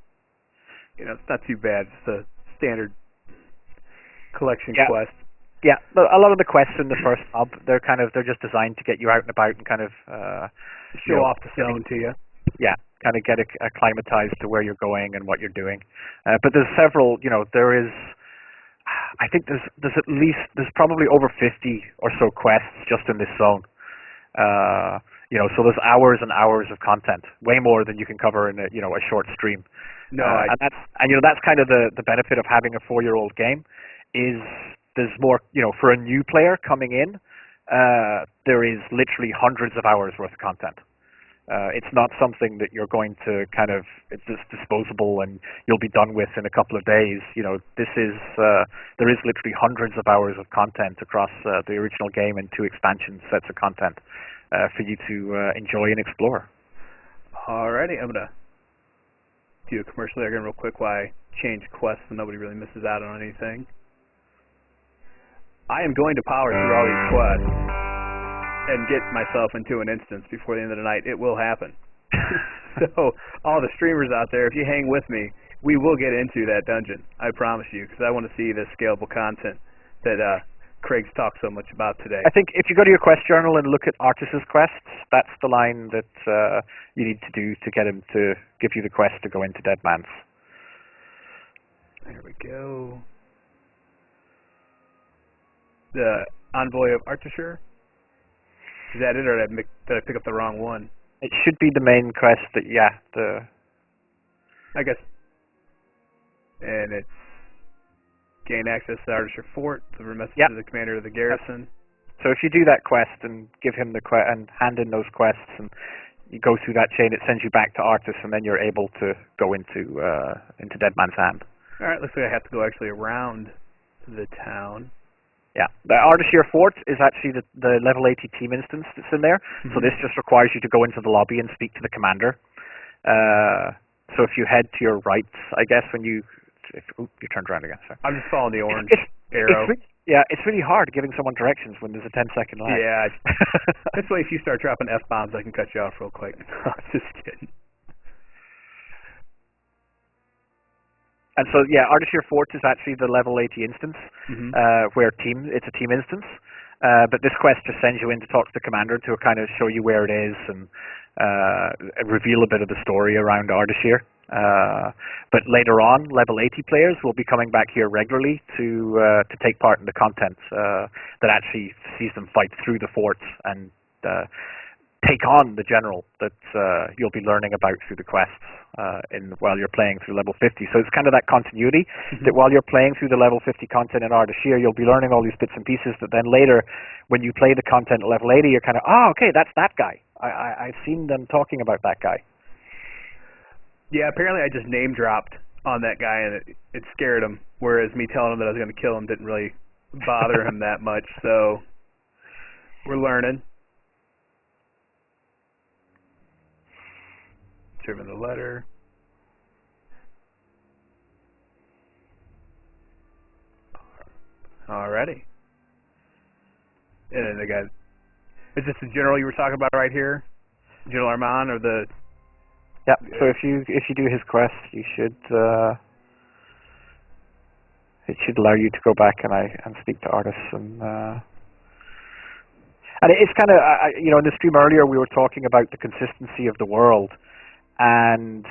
it's not too bad. It's a standard collection quest.
Yeah, but a lot of the quests in the first hub, they're just designed to get you out and about and kind of
show off the zone to you.
Yeah, kind of get acclimatized to where you're going and what you're doing. But there's several, there is, I think there's probably over 50 or so quests just in this zone. So there's hours and hours of content, way more than you can cover in a short stream.
No,
that's kind of the benefit of having a 4-year-old game, is there's more, for a new player coming in, there is literally hundreds of hours worth of content. It's not something that you're going to it's just disposable and you'll be done with in a couple of days. This is, there is literally hundreds of hours of content across the original game and 2 expansion sets of content for you to enjoy and explore.
Alrighty, I'm going to do a commercial there again real quick while I change quests so nobody really misses out on anything. I am going to power through all these quests and get myself into an instance before the end of the night. It will happen. So, all the streamers out there, if you hang with me, we will get into that dungeon. I promise you, because I want to see the scalable content that Craig's talked so much about today.
I think if you go to your quest journal and look at Artis's quests, that's the line that you need to do to get him to give you the quest to go into Dead Man's.
There we go. The Envoy of Artichur. Is that it, or did I pick up the wrong one?
It should be the main quest.
I guess. And it's gain access to Artichur Fort, deliver a message to the commander of the garrison.
So if you do that quest and give him the and hand in those quests, and you go through that chain, it sends you back to Artus, and then you're able to go into Dead Man's Hand.
All right, looks like I have to go actually around the town.
Yeah, the Artichur Fort is actually the level 80 team instance that's in there. Mm-hmm. So this just requires you to go into the lobby and speak to the commander. So if you head to your right, I guess when you turned around again. Sorry.
I'm just following the orange arrow.
It's really hard giving someone directions when there's a 10-second lag.
Yeah, that's why if you start dropping F-bombs, I can cut you off real quick. Just kidding.
And so, Artichur Fort is actually the level 80 instance, where it's a team instance. But this quest just sends you in to talk to the commander to kind of show you where it is and reveal a bit of the story around Artichur. But later on, level 80 players will be coming back here regularly to take part in the content that actually sees them fight through the forts and take on the general that you'll be learning about through the quests while you're playing through level 50. So it's kind of that continuity that while you're playing through the level 50 content in Artichur, you'll be learning all these bits and pieces that then later, when you play the content at level 80, you're kind of, okay, that's that guy. I've seen them talking about that guy.
Yeah, apparently I just name dropped on that guy and it scared him, whereas me telling him that I was going to kill him didn't really bother him that much. So we're learning. Serving the letter. Alrighty. And then the guy. Is this the general you were talking about right here? General Armand or the?
Yep. So if you do his quest, you should it should allow you to go back and speak to Artus and it's kind of in the stream earlier we were talking about the consistency of the world, and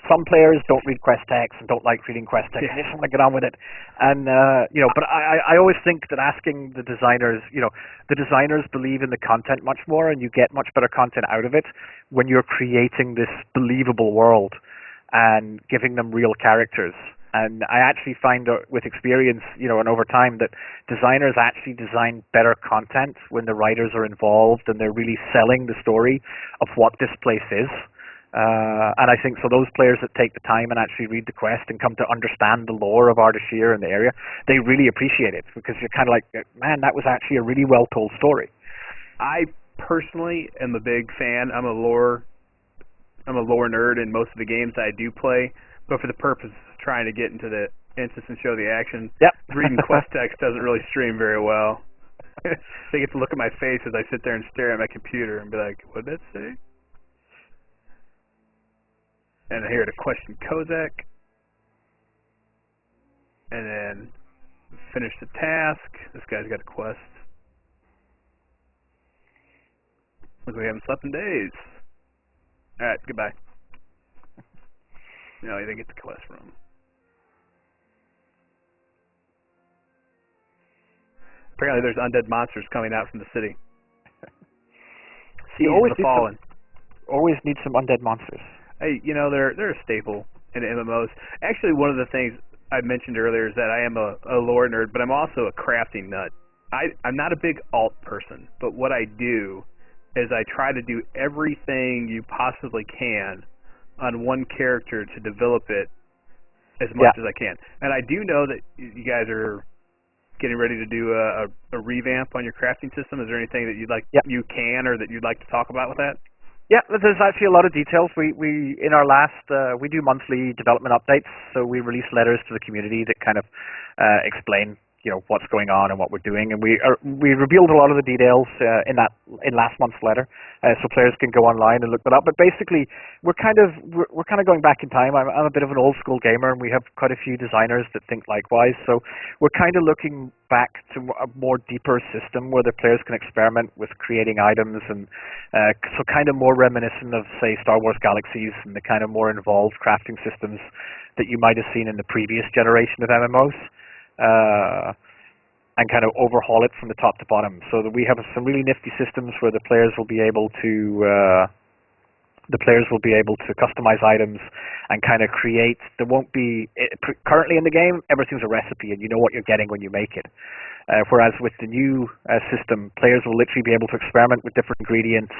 some players don't read quest text and don't like reading quest text. They just want to get on with it, and but I always think that asking the designers, the designers believe in the content much more, and you get much better content out of it when you're creating this believable world and giving them real characters. And I actually find with experience, and over time, that designers actually design better content when the writers are involved and they're really selling the story of what this place is. And I think so those players that take the time and actually read the quest and come to understand the lore of Artichur and the area, they really appreciate it, because you're kind of like, man, that was actually a really well told story.
I personally am a big fan. I'm a lore nerd in most of the games I do play, but for the purpose of trying to get into the instance and show the action, reading quest text doesn't really stream very well. They get to look at my face as I sit there and stare at my computer and be like, what did that say? And I hear to question Kozak, and then finish the task. This guy's got a quest. Look, we haven't slept in days. All right, goodbye. No, you didn't get the quest room. Apparently, there's undead monsters coming out from the city.
You always need some undead monsters.
Hey, they're a staple in MMOs. Actually, one of the things I mentioned earlier is that I am a lore nerd, but I'm also a crafting nut. I'm not a big alt person, but what I do is I try to do everything you possibly can on one character to develop it as much as I can. And I do know that you guys are getting ready to do a revamp on your crafting system. Is there anything that you'd like you can or that you'd like to talk about with that?
Yeah, there's actually a lot of details. We in our last we do monthly development updates, so we release letters to the community that kind of explain what's going on and what we're doing, and we revealed a lot of the details in last month's letter, so players can go online and look that up. But basically, we're kind of going back in time. I'm a bit of an old school gamer, and we have quite a few designers that think likewise. So we're kind of looking back to a more deeper system where the players can experiment with creating items, and so kind of more reminiscent of, say, Star Wars Galaxies and the kind of more involved crafting systems that you might have seen in the previous generation of MMOs. And kind of overhaul it from the top to bottom, so that we have some really nifty systems where the players will be able to customize items and kind of create. There won't be currently in the game, everything's a recipe, and you know what you're getting when you make it. Whereas with the new system, players will literally be able to experiment with different ingredients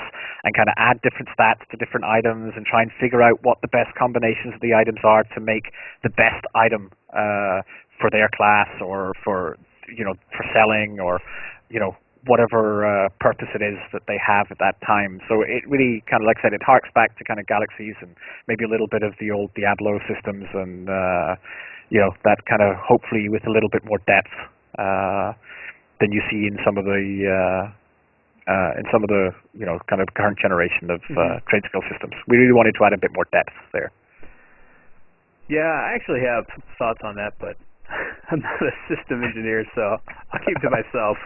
and kind of add different stats to different items and try and figure out what the best combinations of the items are to make the best item for their class, or for selling, or whatever purpose it is that they have at that time. So it really kind of, like I said, it harks back to kind of Galaxies and maybe a little bit of the old Diablo systems, and that kind of, hopefully with a little bit more depth than you see in some of the kind of current generation of trade skill systems. We really wanted to add a bit more depth there.
Yeah, I actually have thoughts on that, but I'm not a system engineer, so I'll keep to myself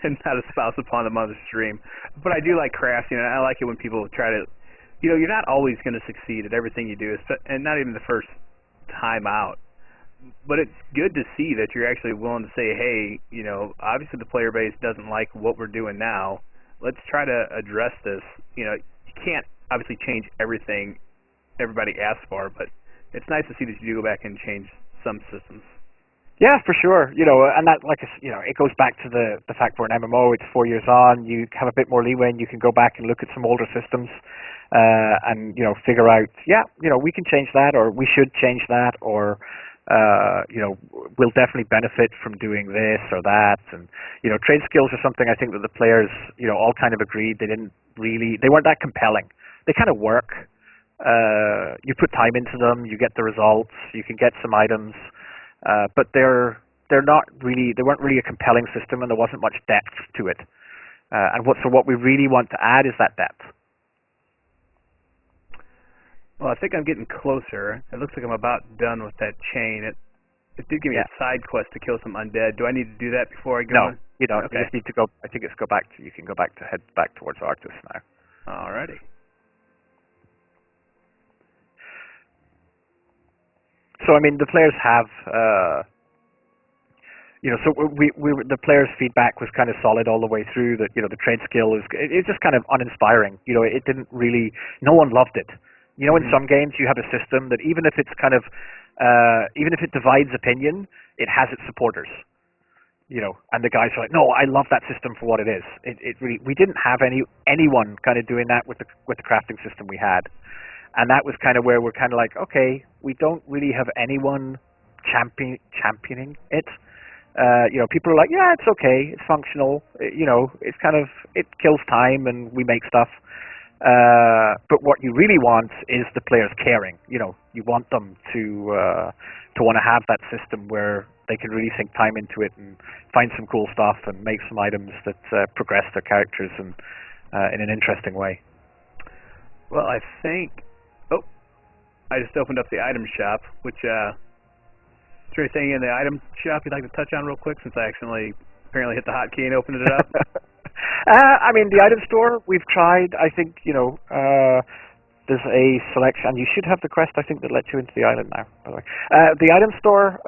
and not espouse upon them on the stream. But I do like crafting, and I like it when people try to, you're not always going to succeed at everything you do, and not even the first time out. But it's good to see that you're actually willing to say, hey, obviously the player base doesn't like what we're doing now. Let's try to address this. You can't obviously change everything everybody asks for, but it's nice to see that you do go back and change some systems.
Yeah, for sure. And that, it goes back to the fact we're an MMO. It's 4 years on. You have a bit more leeway, and you can go back and look at some older systems, and figure out, we can change that, or we should change that, or we'll definitely benefit from doing this or that. And trade skills are something I think that the players all kind of agreed they weren't that compelling. They kind of work. You put time into them, you get the results, you can get some items, but they weren't really a compelling system, and there wasn't much depth to it. So what we really want to add is that depth.
Well, I think I'm getting closer. It looks like I'm about done with that chain. It did give me a side quest to kill some undead. Do I need to do that before I go?
No, you don't.
Okay.
You just need to go. I think it's you can head back towards Arctis now.
Alrighty.
So I mean, the players have, the players' feedback was kind of solid all the way through. That the trade skill it's just kind of uninspiring. It didn't really. No one loved it. In some games you have a system that even if it's kind of, even if it divides opinion, it has its supporters. And the guys are like, no, I love that system for what it is. It really, we didn't have anyone kind of doing that with the crafting system we had. And that was kind of where we're kind of like, okay, we don't really have anyone championing it. People are like, yeah, it's okay, it's functional. It's kind of, it kills time and we make stuff. But what you really want is the players caring. You want them to want to have that system where they can really sink time into it and find some cool stuff and make some items that progress their characters in an interesting way.
Well, I think. Oh, I just opened up the item shop. Which is there anything in the item shop you'd like to touch on real quick? Since I accidentally apparently hit the hotkey and opened it up.
I mean, the item store we've tried. I think there's a selection, and you should have the quest. I think that lets you into the island now. By the way, the item store.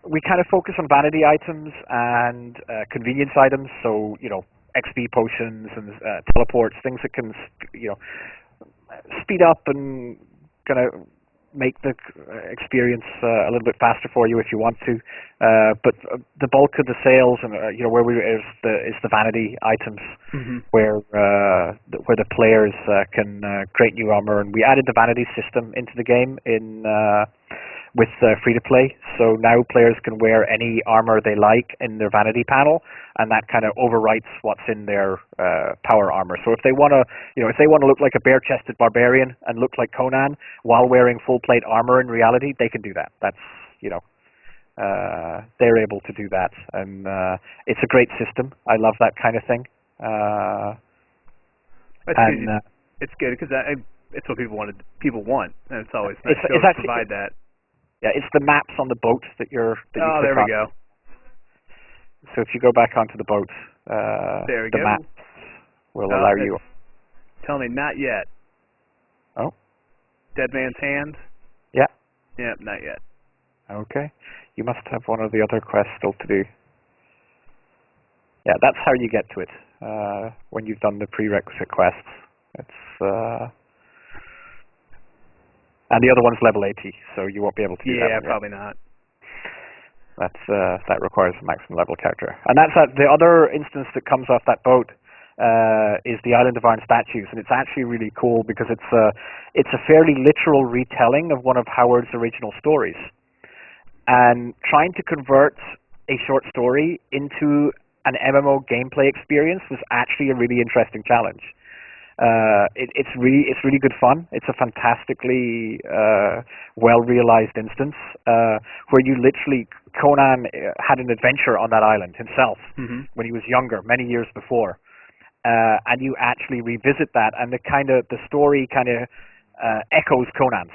We kind of focus on vanity items and convenience items. So XP potions and teleports, things that can speed up and kind of make the experience a little bit faster for you if you want to. But the bulk of the sales and where is the vanity items, where the players can create new armor, and we added the vanity system into the game with free to play. So now players can wear any armor they like in their vanity panel, and that kind of overwrites what's in their power armor. So if they want to, look like a bare-chested barbarian and look like Conan while wearing full plate armor in reality, they can do that. That's they're able to do that, and it's a great system. I love that kind of thing.
It's good because it's what people want, and it's always nice
it's
to provide that.
Yeah, it's the maps on the boat that you click on.
There we go.
So if you go back onto the boat,
there we
the
go.
maps will allow you.
Tell me, not yet.
Oh.
Dead Man's Hand?
Yeah.
Yeah, not yet.
Okay. You must have one of the other quests still to do. Yeah, that's how you get to it. When you've done the prerequisite quests. And the other one's level 80, so you won't be able to do that.
Yeah, probably not.
That requires a maximum level character. And that's the other instance that comes off that boat is the Island of Iron Statues, and it's actually really cool because it's a fairly literal retelling of one of Howard's original stories. And trying to convert a short story into an MMO gameplay experience was actually a really interesting challenge. It's really good fun. It's a fantastically well realized instance where you literally Conan had an adventure on that island himself when he was younger, many years before, and you actually revisit that, and the story kind of echoes Conan's.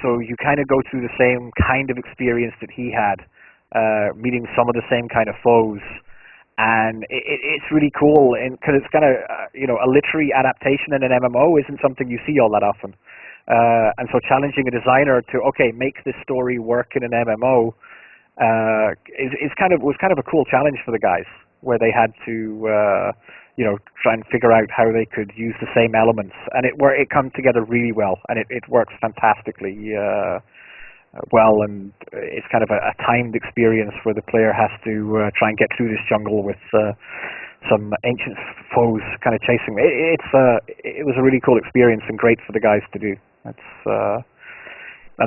So you kind of go through the same kind of experience that he had, meeting some of the same kind of foes. And it's really cool, because it's kind of a literary adaptation in an MMO isn't something you see all that often, and so challenging a designer to make this story work in an MMO was kind of a cool challenge for the guys, where they had to try and figure out how they could use the same elements, and it comes together really well, and it works fantastically well, and it's kind of a timed experience where the player has to try and get through this jungle with some ancient foes kind of chasing. It was a really cool experience and great for the guys to do. And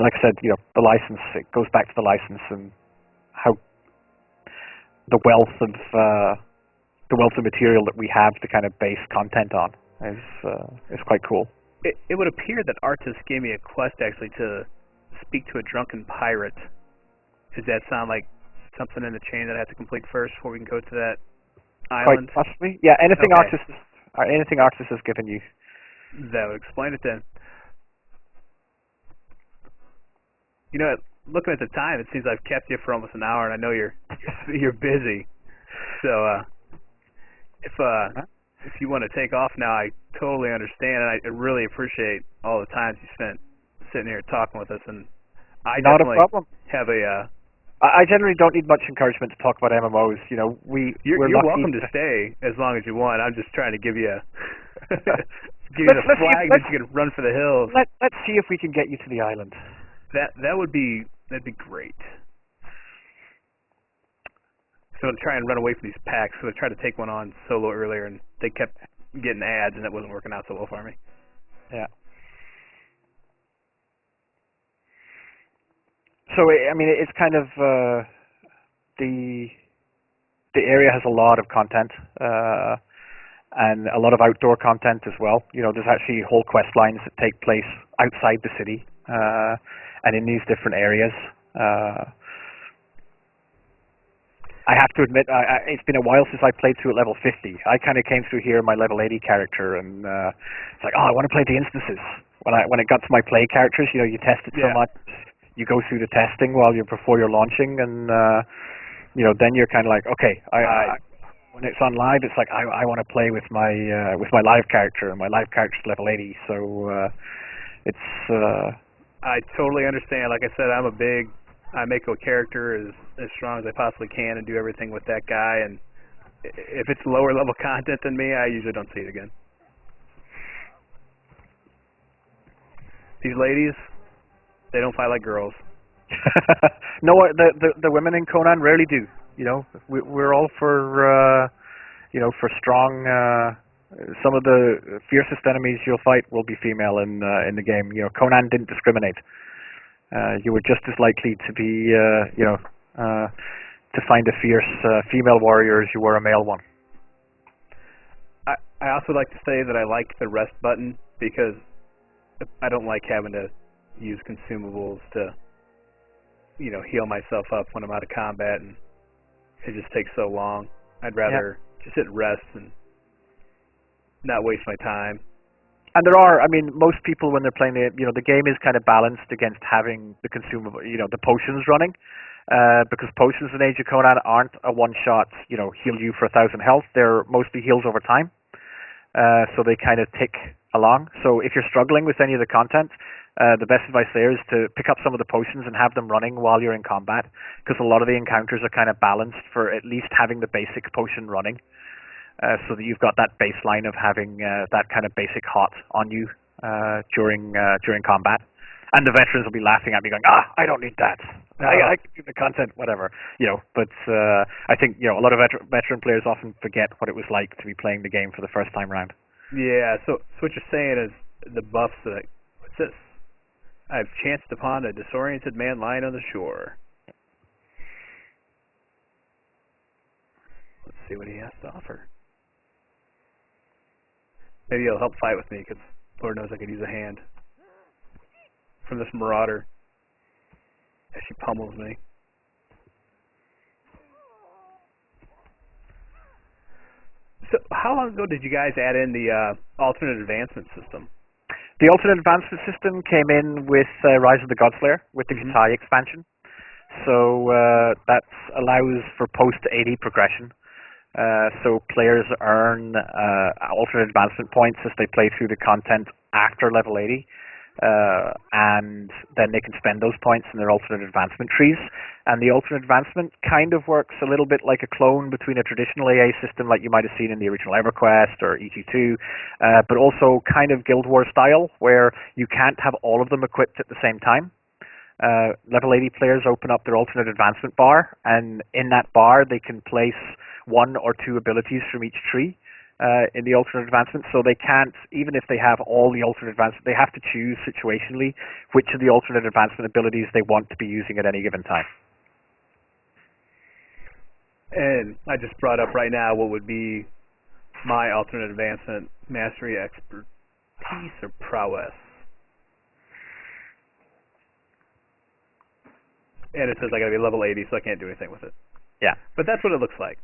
like I said, the license, it goes back to the license and how the wealth of material that we have to kind of base content on is quite cool.
It would appear that Artis gave me a quest actually to speak to a drunken pirate. Does that sound like something in the chain that I have to complete first before we can go to that island?
Quite possibly. Yeah, anything Artis has given you.
That would explain it then. Looking at the time, it seems I've kept you for almost an hour, and I know you're busy. So if you want to take off now, I totally understand, and I really appreciate all the time you spent sitting here talking with us. And I
not
definitely
a problem.
Have a.
I generally don't need much encouragement to talk about MMOs. You're
welcome to stay as long as you want. I'm just trying to give you the flag that you can run for the hills.
Let's see if we can get you to the island.
That'd be great. So to try and run away from these packs. So I tried to take one on solo earlier, and they kept getting ads, and it wasn't working out so well for me.
Yeah. So it's kind of the area has a lot of content and a lot of outdoor content as well. There's actually whole quest lines that take place outside the city and in these different areas. I have to admit, it's been a while since I played through at level 50. I kind of came through here in my level 80 character, and it's like, I want to play the instances. When it got to my play characters, you test it so much. You go through the testing before you're launching, and then you're kind of like, okay, when it's on live, it's like I want to play with my live character, and my live character's level 80. So
I totally understand. Like I said, I make a character as strong as I possibly can and do everything with that guy, and if it's lower level content than me, I usually don't see it again. These ladies, they don't fight like girls.
No, the women in Conan rarely do. We're all for strong. Some of the fiercest enemies you'll fight will be female in the game. Conan didn't discriminate. You were just as likely to be, to find a fierce female warrior as you were a male one.
I also like to say that I like the rest button because I don't like having to use consumables to heal myself up when I'm out of combat, and it just takes so long. I'd rather just hit rest and not waste my time.
And there are, most people when they're playing the game is kind of balanced against having the consumable, the potions running, because potions in Age of Conan aren't a one-shot, heal you for 1,000 health. They're mostly heals over time, so they kind of tick along. So if you're struggling with any of the content, the best advice there is to pick up some of the potions and have them running while you're in combat, because a lot of the encounters are kind of balanced for at least having the basic potion running. So that you've got that baseline of having that kind of basic hot on you during combat, and the veterans will be laughing at me, going, I don't need that. I can do the content, whatever, But I think a lot of veteran players often forget what it was like to be playing the game for the first time round.
Yeah. So what you're saying is the buffs. What's this? I've chanced upon a disoriented man lying on the shore. Let's see what he has to offer. Maybe he'll help fight with me, because Lord knows I could use a hand from this marauder as she pummels me. So how long ago did you guys add in the alternate advancement system?
The alternate advancement system came in with Rise of the Godslayer, with the Kitai expansion. So that allows for post-AD progression. So players earn alternate advancement points as they play through the content after level 80, and then they can spend those points in their alternate advancement trees. And the alternate advancement kind of works a little bit like a clone between a traditional AA system like you might have seen in the original EverQuest or EG2, but also kind of Guild Wars style, where you can't have all of them equipped at the same time. Level 80 players open up their alternate advancement bar, and in that bar they can place one or two abilities from each tree in the alternate advancement. So they can't, even if they have all the alternate advancement, they have to choose situationally which of the alternate advancement abilities they want to be using at any given time.
And I just brought up right now what would be my alternate advancement: mastery, expertise, or prowess. And it says I gotta be level 80, so I can't do anything with it.
Yeah.
But that's what it looks like.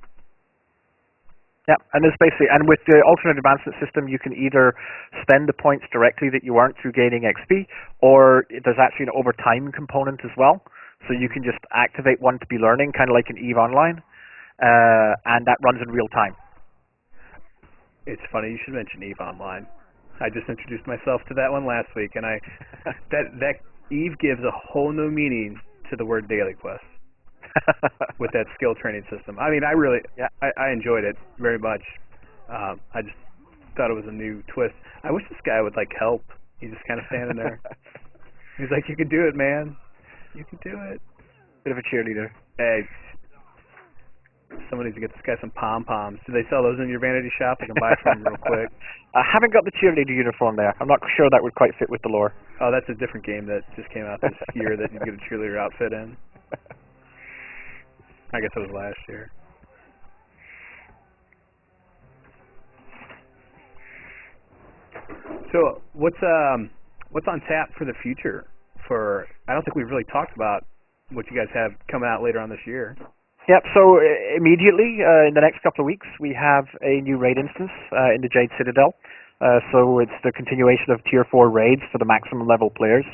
Yeah, and there's basically, and with the alternate advancement system, you can either spend the points directly that you earned through gaining XP, or there's actually an overtime component as well. So you can just activate one to be learning, kind of like in EVE Online, and that runs in real time.
It's funny you should mention EVE Online. I just introduced myself to that one last week, and that EVE gives a whole new meaning to the word daily quest. With that skill training system. I enjoyed it very much. I just thought it was a new twist. I wish this guy would help. He's just kind of standing there. He's like, "You can do it, man. You can do it."
Bit of a cheerleader.
Hey, someone needs to get this guy some pom-poms. Do they sell those in your vanity shop? I can buy from them real quick.
I haven't got the cheerleader uniform there. I'm not sure that would quite fit with the lore.
Oh, that's a different game that just came out this year that you get a cheerleader outfit in. I guess it was last year. So what's on tap for the future? I don't think we've really talked about what you guys have coming out later on this year.
Yep, so immediately, in the next couple of weeks, we have a new raid instance in the Jade Citadel. So it's the continuation of Tier 4 raids for the maximum level players.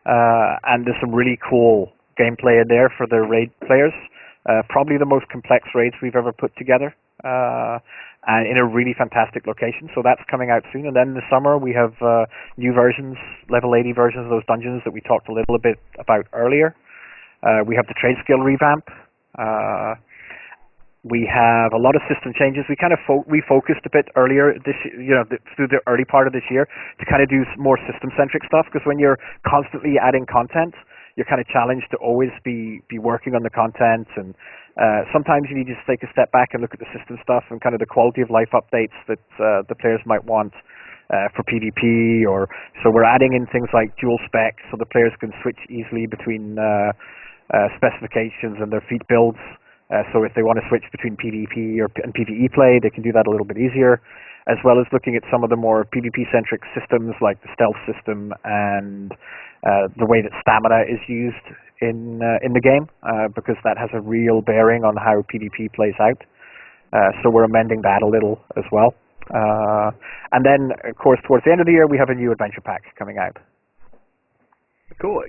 And there's some really cool gameplay in there for the raid players. Probably the most complex raids we've ever put together, and in a really fantastic location. So that's coming out soon. And then in the summer, we have new versions, level 80 versions of those dungeons that we talked a little bit about earlier. We have the trade skill revamp. We have a lot of system changes. We kind of refocused a bit earlier this year, through the early part of this year, to kind of do more system-centric stuff, because when you're constantly adding content, you're kind of challenged to always be working on the content, and sometimes you need to just take a step back and look at the system stuff and kind of the quality of life updates that the players might want for PvP. So we're adding in things like dual spec, so the players can switch easily between specifications and their feat builds. So if they want to switch between PvP and PvE play, they can do that a little bit easier, as well as looking at some of the more PvP-centric systems like the stealth system and the way that stamina is used in the game, because that has a real bearing on how PvP plays out. So we're amending that a little as well. And then, of course, towards the end of the year, we have a new adventure pack coming out.
Cool.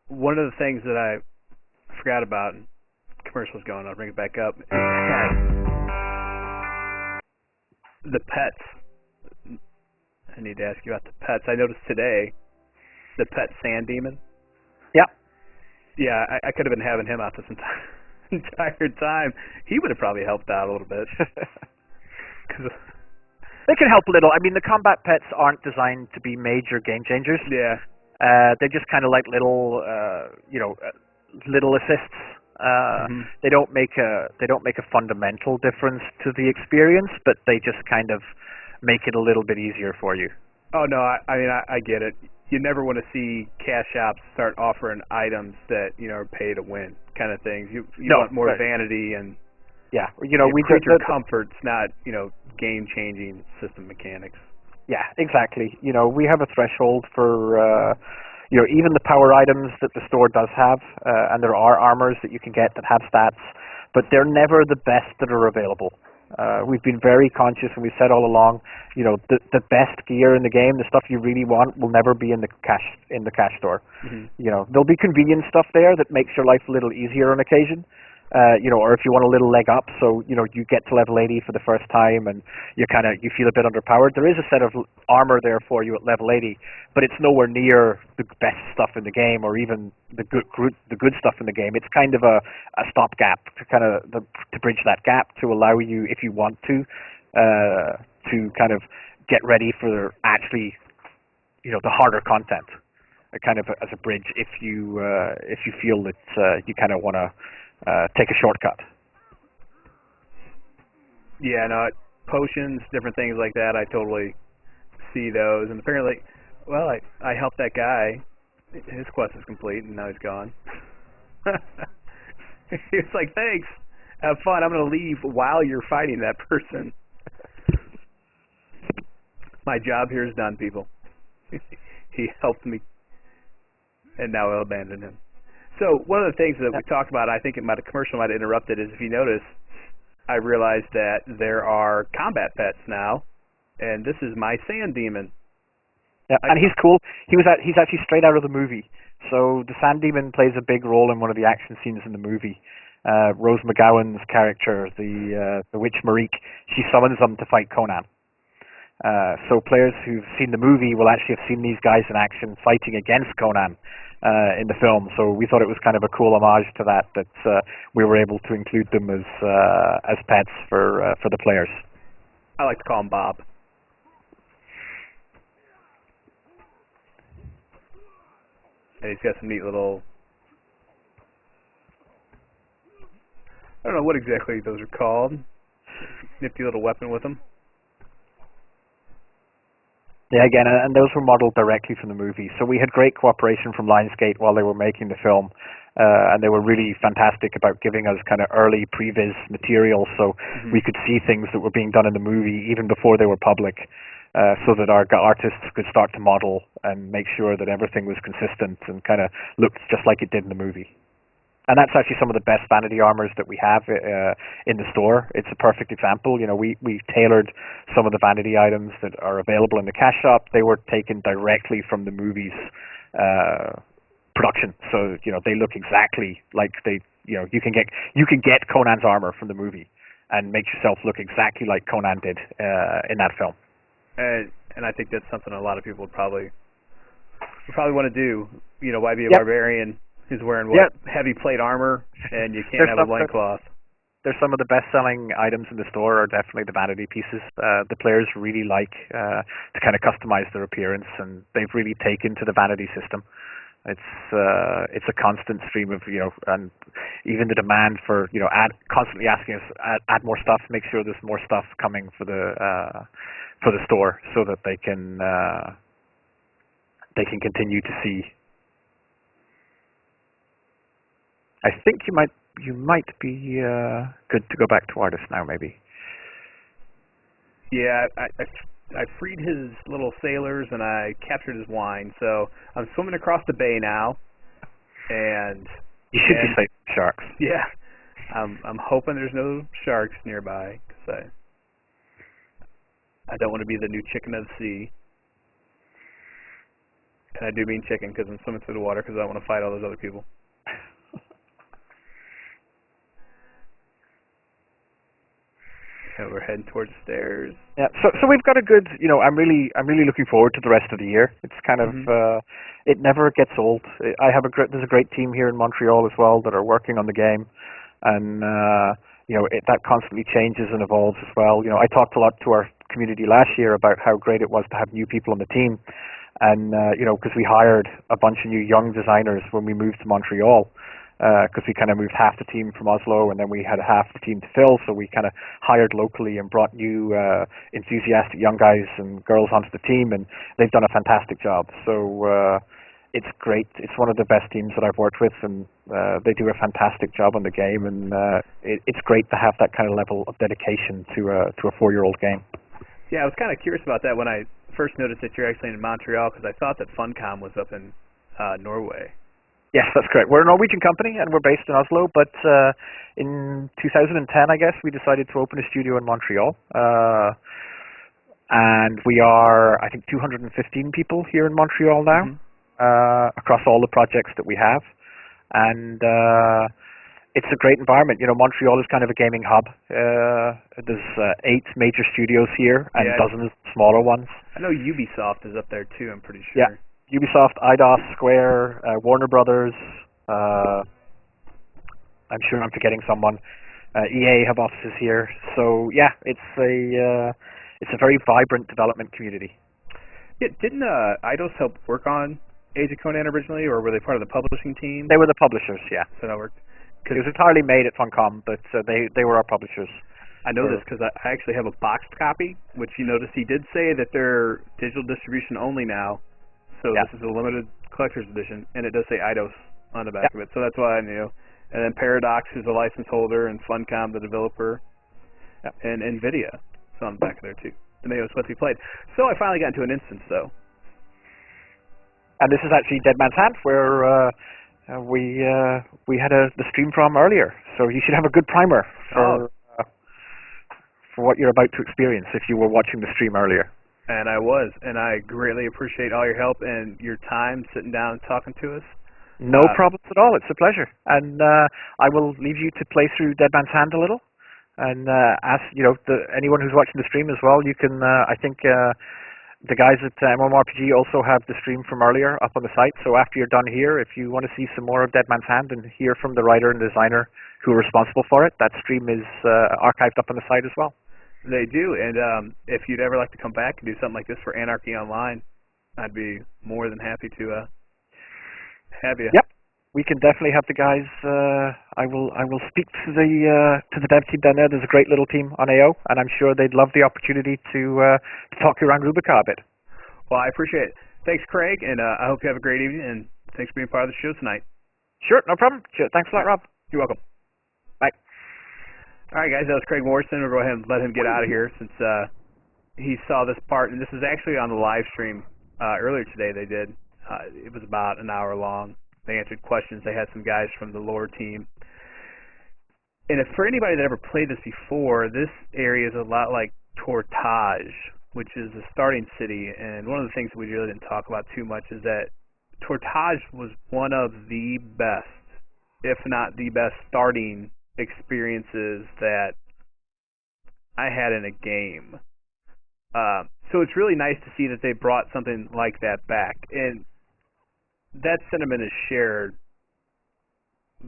One of the things that I forgot about, and commercials going, I'll bring it back up, the pets. I need to ask you about the pets. I noticed today the pet sand demon.
Yeah.
Yeah, I could have been having him out this entire time. He would have probably helped out a little bit.
They can help a little. I mean, the combat pets aren't designed to be major game changers.
Yeah.
They're just kind of like little, little assists. They don't make a fundamental difference to the experience, but they just kind of make it a little bit easier for you.
Oh no, I get it. You never want to see cash shops start offering items that are pay to win kind of things. You want more vanity and
we
create your comforts, not game changing system mechanics.
Yeah, exactly. We have a threshold for even the power items that the store does have, and there are armors that you can get that have stats, but they're never the best that are available. We've been very conscious, and we've said all along, the best gear in the game, the stuff you really want, will never be in the cash store. There'll be convenient stuff there that makes your life a little easier on occasion. Or if you want a little leg up, so you get to level 80 for the first time, and you feel a bit underpowered. There is a set of armor there for you at level 80, but it's nowhere near the best stuff in the game, or even the good stuff in the game. It's kind of a stopgap to bridge that gap, to allow you, if you want to kind of get ready for actually the harder content, kind of as a bridge if you feel that you kind of want to take a shortcut.
Yeah, no, potions, different things like that, I totally see those. And apparently, well, I helped that guy. His quest is complete, and now he's gone. He's like, thanks, have fun. I'm going to leave while you're fighting that person. My job here is done, people. He helped me, and now I'll abandon him. So one of the things that we talked about, I think the commercial might have interrupted, is if you notice, I realized that there are combat pets now, and this is my sand demon.
Yeah, and he's cool. He's actually straight out of the movie. So the sand demon plays a big role in one of the action scenes in the movie. Rose McGowan's character, the witch Marique, she summons them to fight Conan. So players who've seen the movie will actually have seen these guys in action fighting against Conan in the film. So we thought it was kind of a cool homage to that we were able to include them as pets for the players.
I like to call him Bob. And he's got some neat little, I don't know what exactly those are called. Nifty little weapon with them.
Yeah, again, and those were modeled directly from the movie. So we had great cooperation from Lionsgate while they were making the film, and they were really fantastic about giving us kind of early previs material, so we could see things that were being done in the movie even before they were public, so that our artists could start to model and make sure that everything was consistent and kind of looked just like it did in the movie. And that's actually some of the best vanity armors that we have in the store. It's a perfect example. We tailored some of the vanity items that are available in the cash shop. They were taken directly from the movie's production. So, they look exactly like you can get Conan's armor from the movie and make yourself look exactly like Conan did in that film.
And I think that's something a lot of people would probably want to do. Why be a barbarian who's wearing heavy plate armor, and you can't have a loincloth?
There's some of the best-selling items in the store are definitely the vanity pieces. The players really like to kind of customize their appearance, and they've really taken to the vanity system. It's a constant stream of and even the demand for constantly asking us add more stuff, make sure there's more stuff coming for the store, so that they can continue to see I think you might be good to go back to artist now, maybe.
Yeah, I freed his little sailors and I captured his wine, so I'm swimming across the bay now, and
you should be safe from sharks.
Yeah, I'm hoping there's no sharks nearby, because I don't want to be the new chicken of the sea. And I do mean chicken because I'm swimming through the water because I don't want to fight all those other people. And we're heading towards the stairs.
Yeah, so we've got a good, I'm really looking forward to the rest of the year. It's kind of, it never gets old. There's a great team here in Montreal as well that are working on the game, and that constantly changes and evolves as well. I talked a lot to our community last year about how great it was to have new people on the team, and because we hired a bunch of new young designers when we moved to Montreal. Because we kind of moved half the team from Oslo, and then we had half the team to fill, so we kind of hired locally and brought new enthusiastic young guys and girls onto the team, and they've done a fantastic job. So it's great. It's one of the best teams that I've worked with, and they do a fantastic job on the game, and it's great to have that kind of level of dedication to a 4-year-old game.
Yeah, I was kind of curious about that when I first noticed that you're actually in Montreal, because I thought that Funcom was up in Norway.
Yes, that's correct. We're a Norwegian company, and we're based in Oslo, but in 2010, I guess, we decided to open a studio in Montreal. And we are, I think, 215 people here in Montreal now, across all the projects that we have. And it's a great environment. Montreal is kind of a gaming hub. There's 8 major studios here and dozens of smaller ones.
I know Ubisoft is up there, too, I'm pretty sure.
Yeah. Ubisoft, Eidos, Square, Warner Brothers. I'm sure I'm forgetting someone. EA have offices here. So yeah, it's a very vibrant development community.
Yeah, didn't Eidos help work on Age of Conan originally, or were they part of the publishing team?
They were the publishers, yeah.
So that worked.
It was entirely made at Funcom, but they were our publishers.
I know this because I actually have a boxed copy, which you notice he did say that they're digital distribution only now. So this is a limited collector's edition, and it does say Eidos on the back of it, so that's why I knew. And then Paradox is the license holder, and Funcom the developer, and NVIDIA is on the back of there too. And they know it's supposed to be played. So I finally got into an instance, though.
And this is actually Dead Man's Hand, where we had the stream from earlier. So you should have a good primer for what you're about to experience if you were watching the stream earlier.
And I was, and I greatly appreciate all your help and your time sitting down and talking to us.
No problems at all. It's a pleasure. And I will leave you to play through Dead Man's Hand a little. And ask, anyone who's watching the stream as well, you can, I think the guys at MMORPG also have the stream from earlier up on the site. So after you're done here, if you want to see some more of Dead Man's Hand and hear from the writer and designer who are responsible for it, that stream is archived up on the site as well.
They do, and if you'd ever like to come back and do something like this for Anarchy Online, I'd be more than happy to have you.
Yep, we can definitely have the guys. I will speak to the dev team down there. There's a great little team on AO, and I'm sure they'd love the opportunity to talk you around Rubicon a bit.
Well, I appreciate it. Thanks, Craig, and I hope you have a great evening, and thanks for being part of the show tonight.
Sure, no problem. Sure, thanks a lot, Rob.
You're welcome.
Bye.
All right, guys, that was Craig Morrison. We'll go ahead and let him get out of here since he saw this part. And this is actually on the live stream earlier today they did. It was about an hour long. They answered questions. They had some guys from the lore team. And if for anybody that ever played this before, this area is a lot like Tortage, which is the starting city. And one of the things we really didn't talk about too much is that Tortage was one of the best, if not the best, starting experiences that I had in a game. So it's really nice to see that they brought something like that back, and that sentiment is shared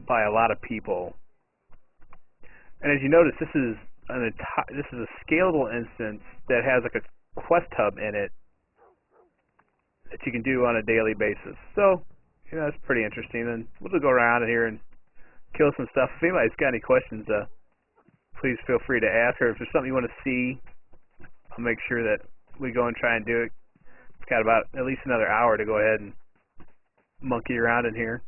by a lot of people. And as you notice, this is a scalable instance that has like a quest hub in it that you can do on a daily basis. So it's pretty interesting. And we'll just go around here and kill some stuff. If anybody's got any questions, please feel free to ask, or if there's something you want to see, I'll make sure that we go and try and do it. It's got about at least another hour to go ahead and monkey around in here.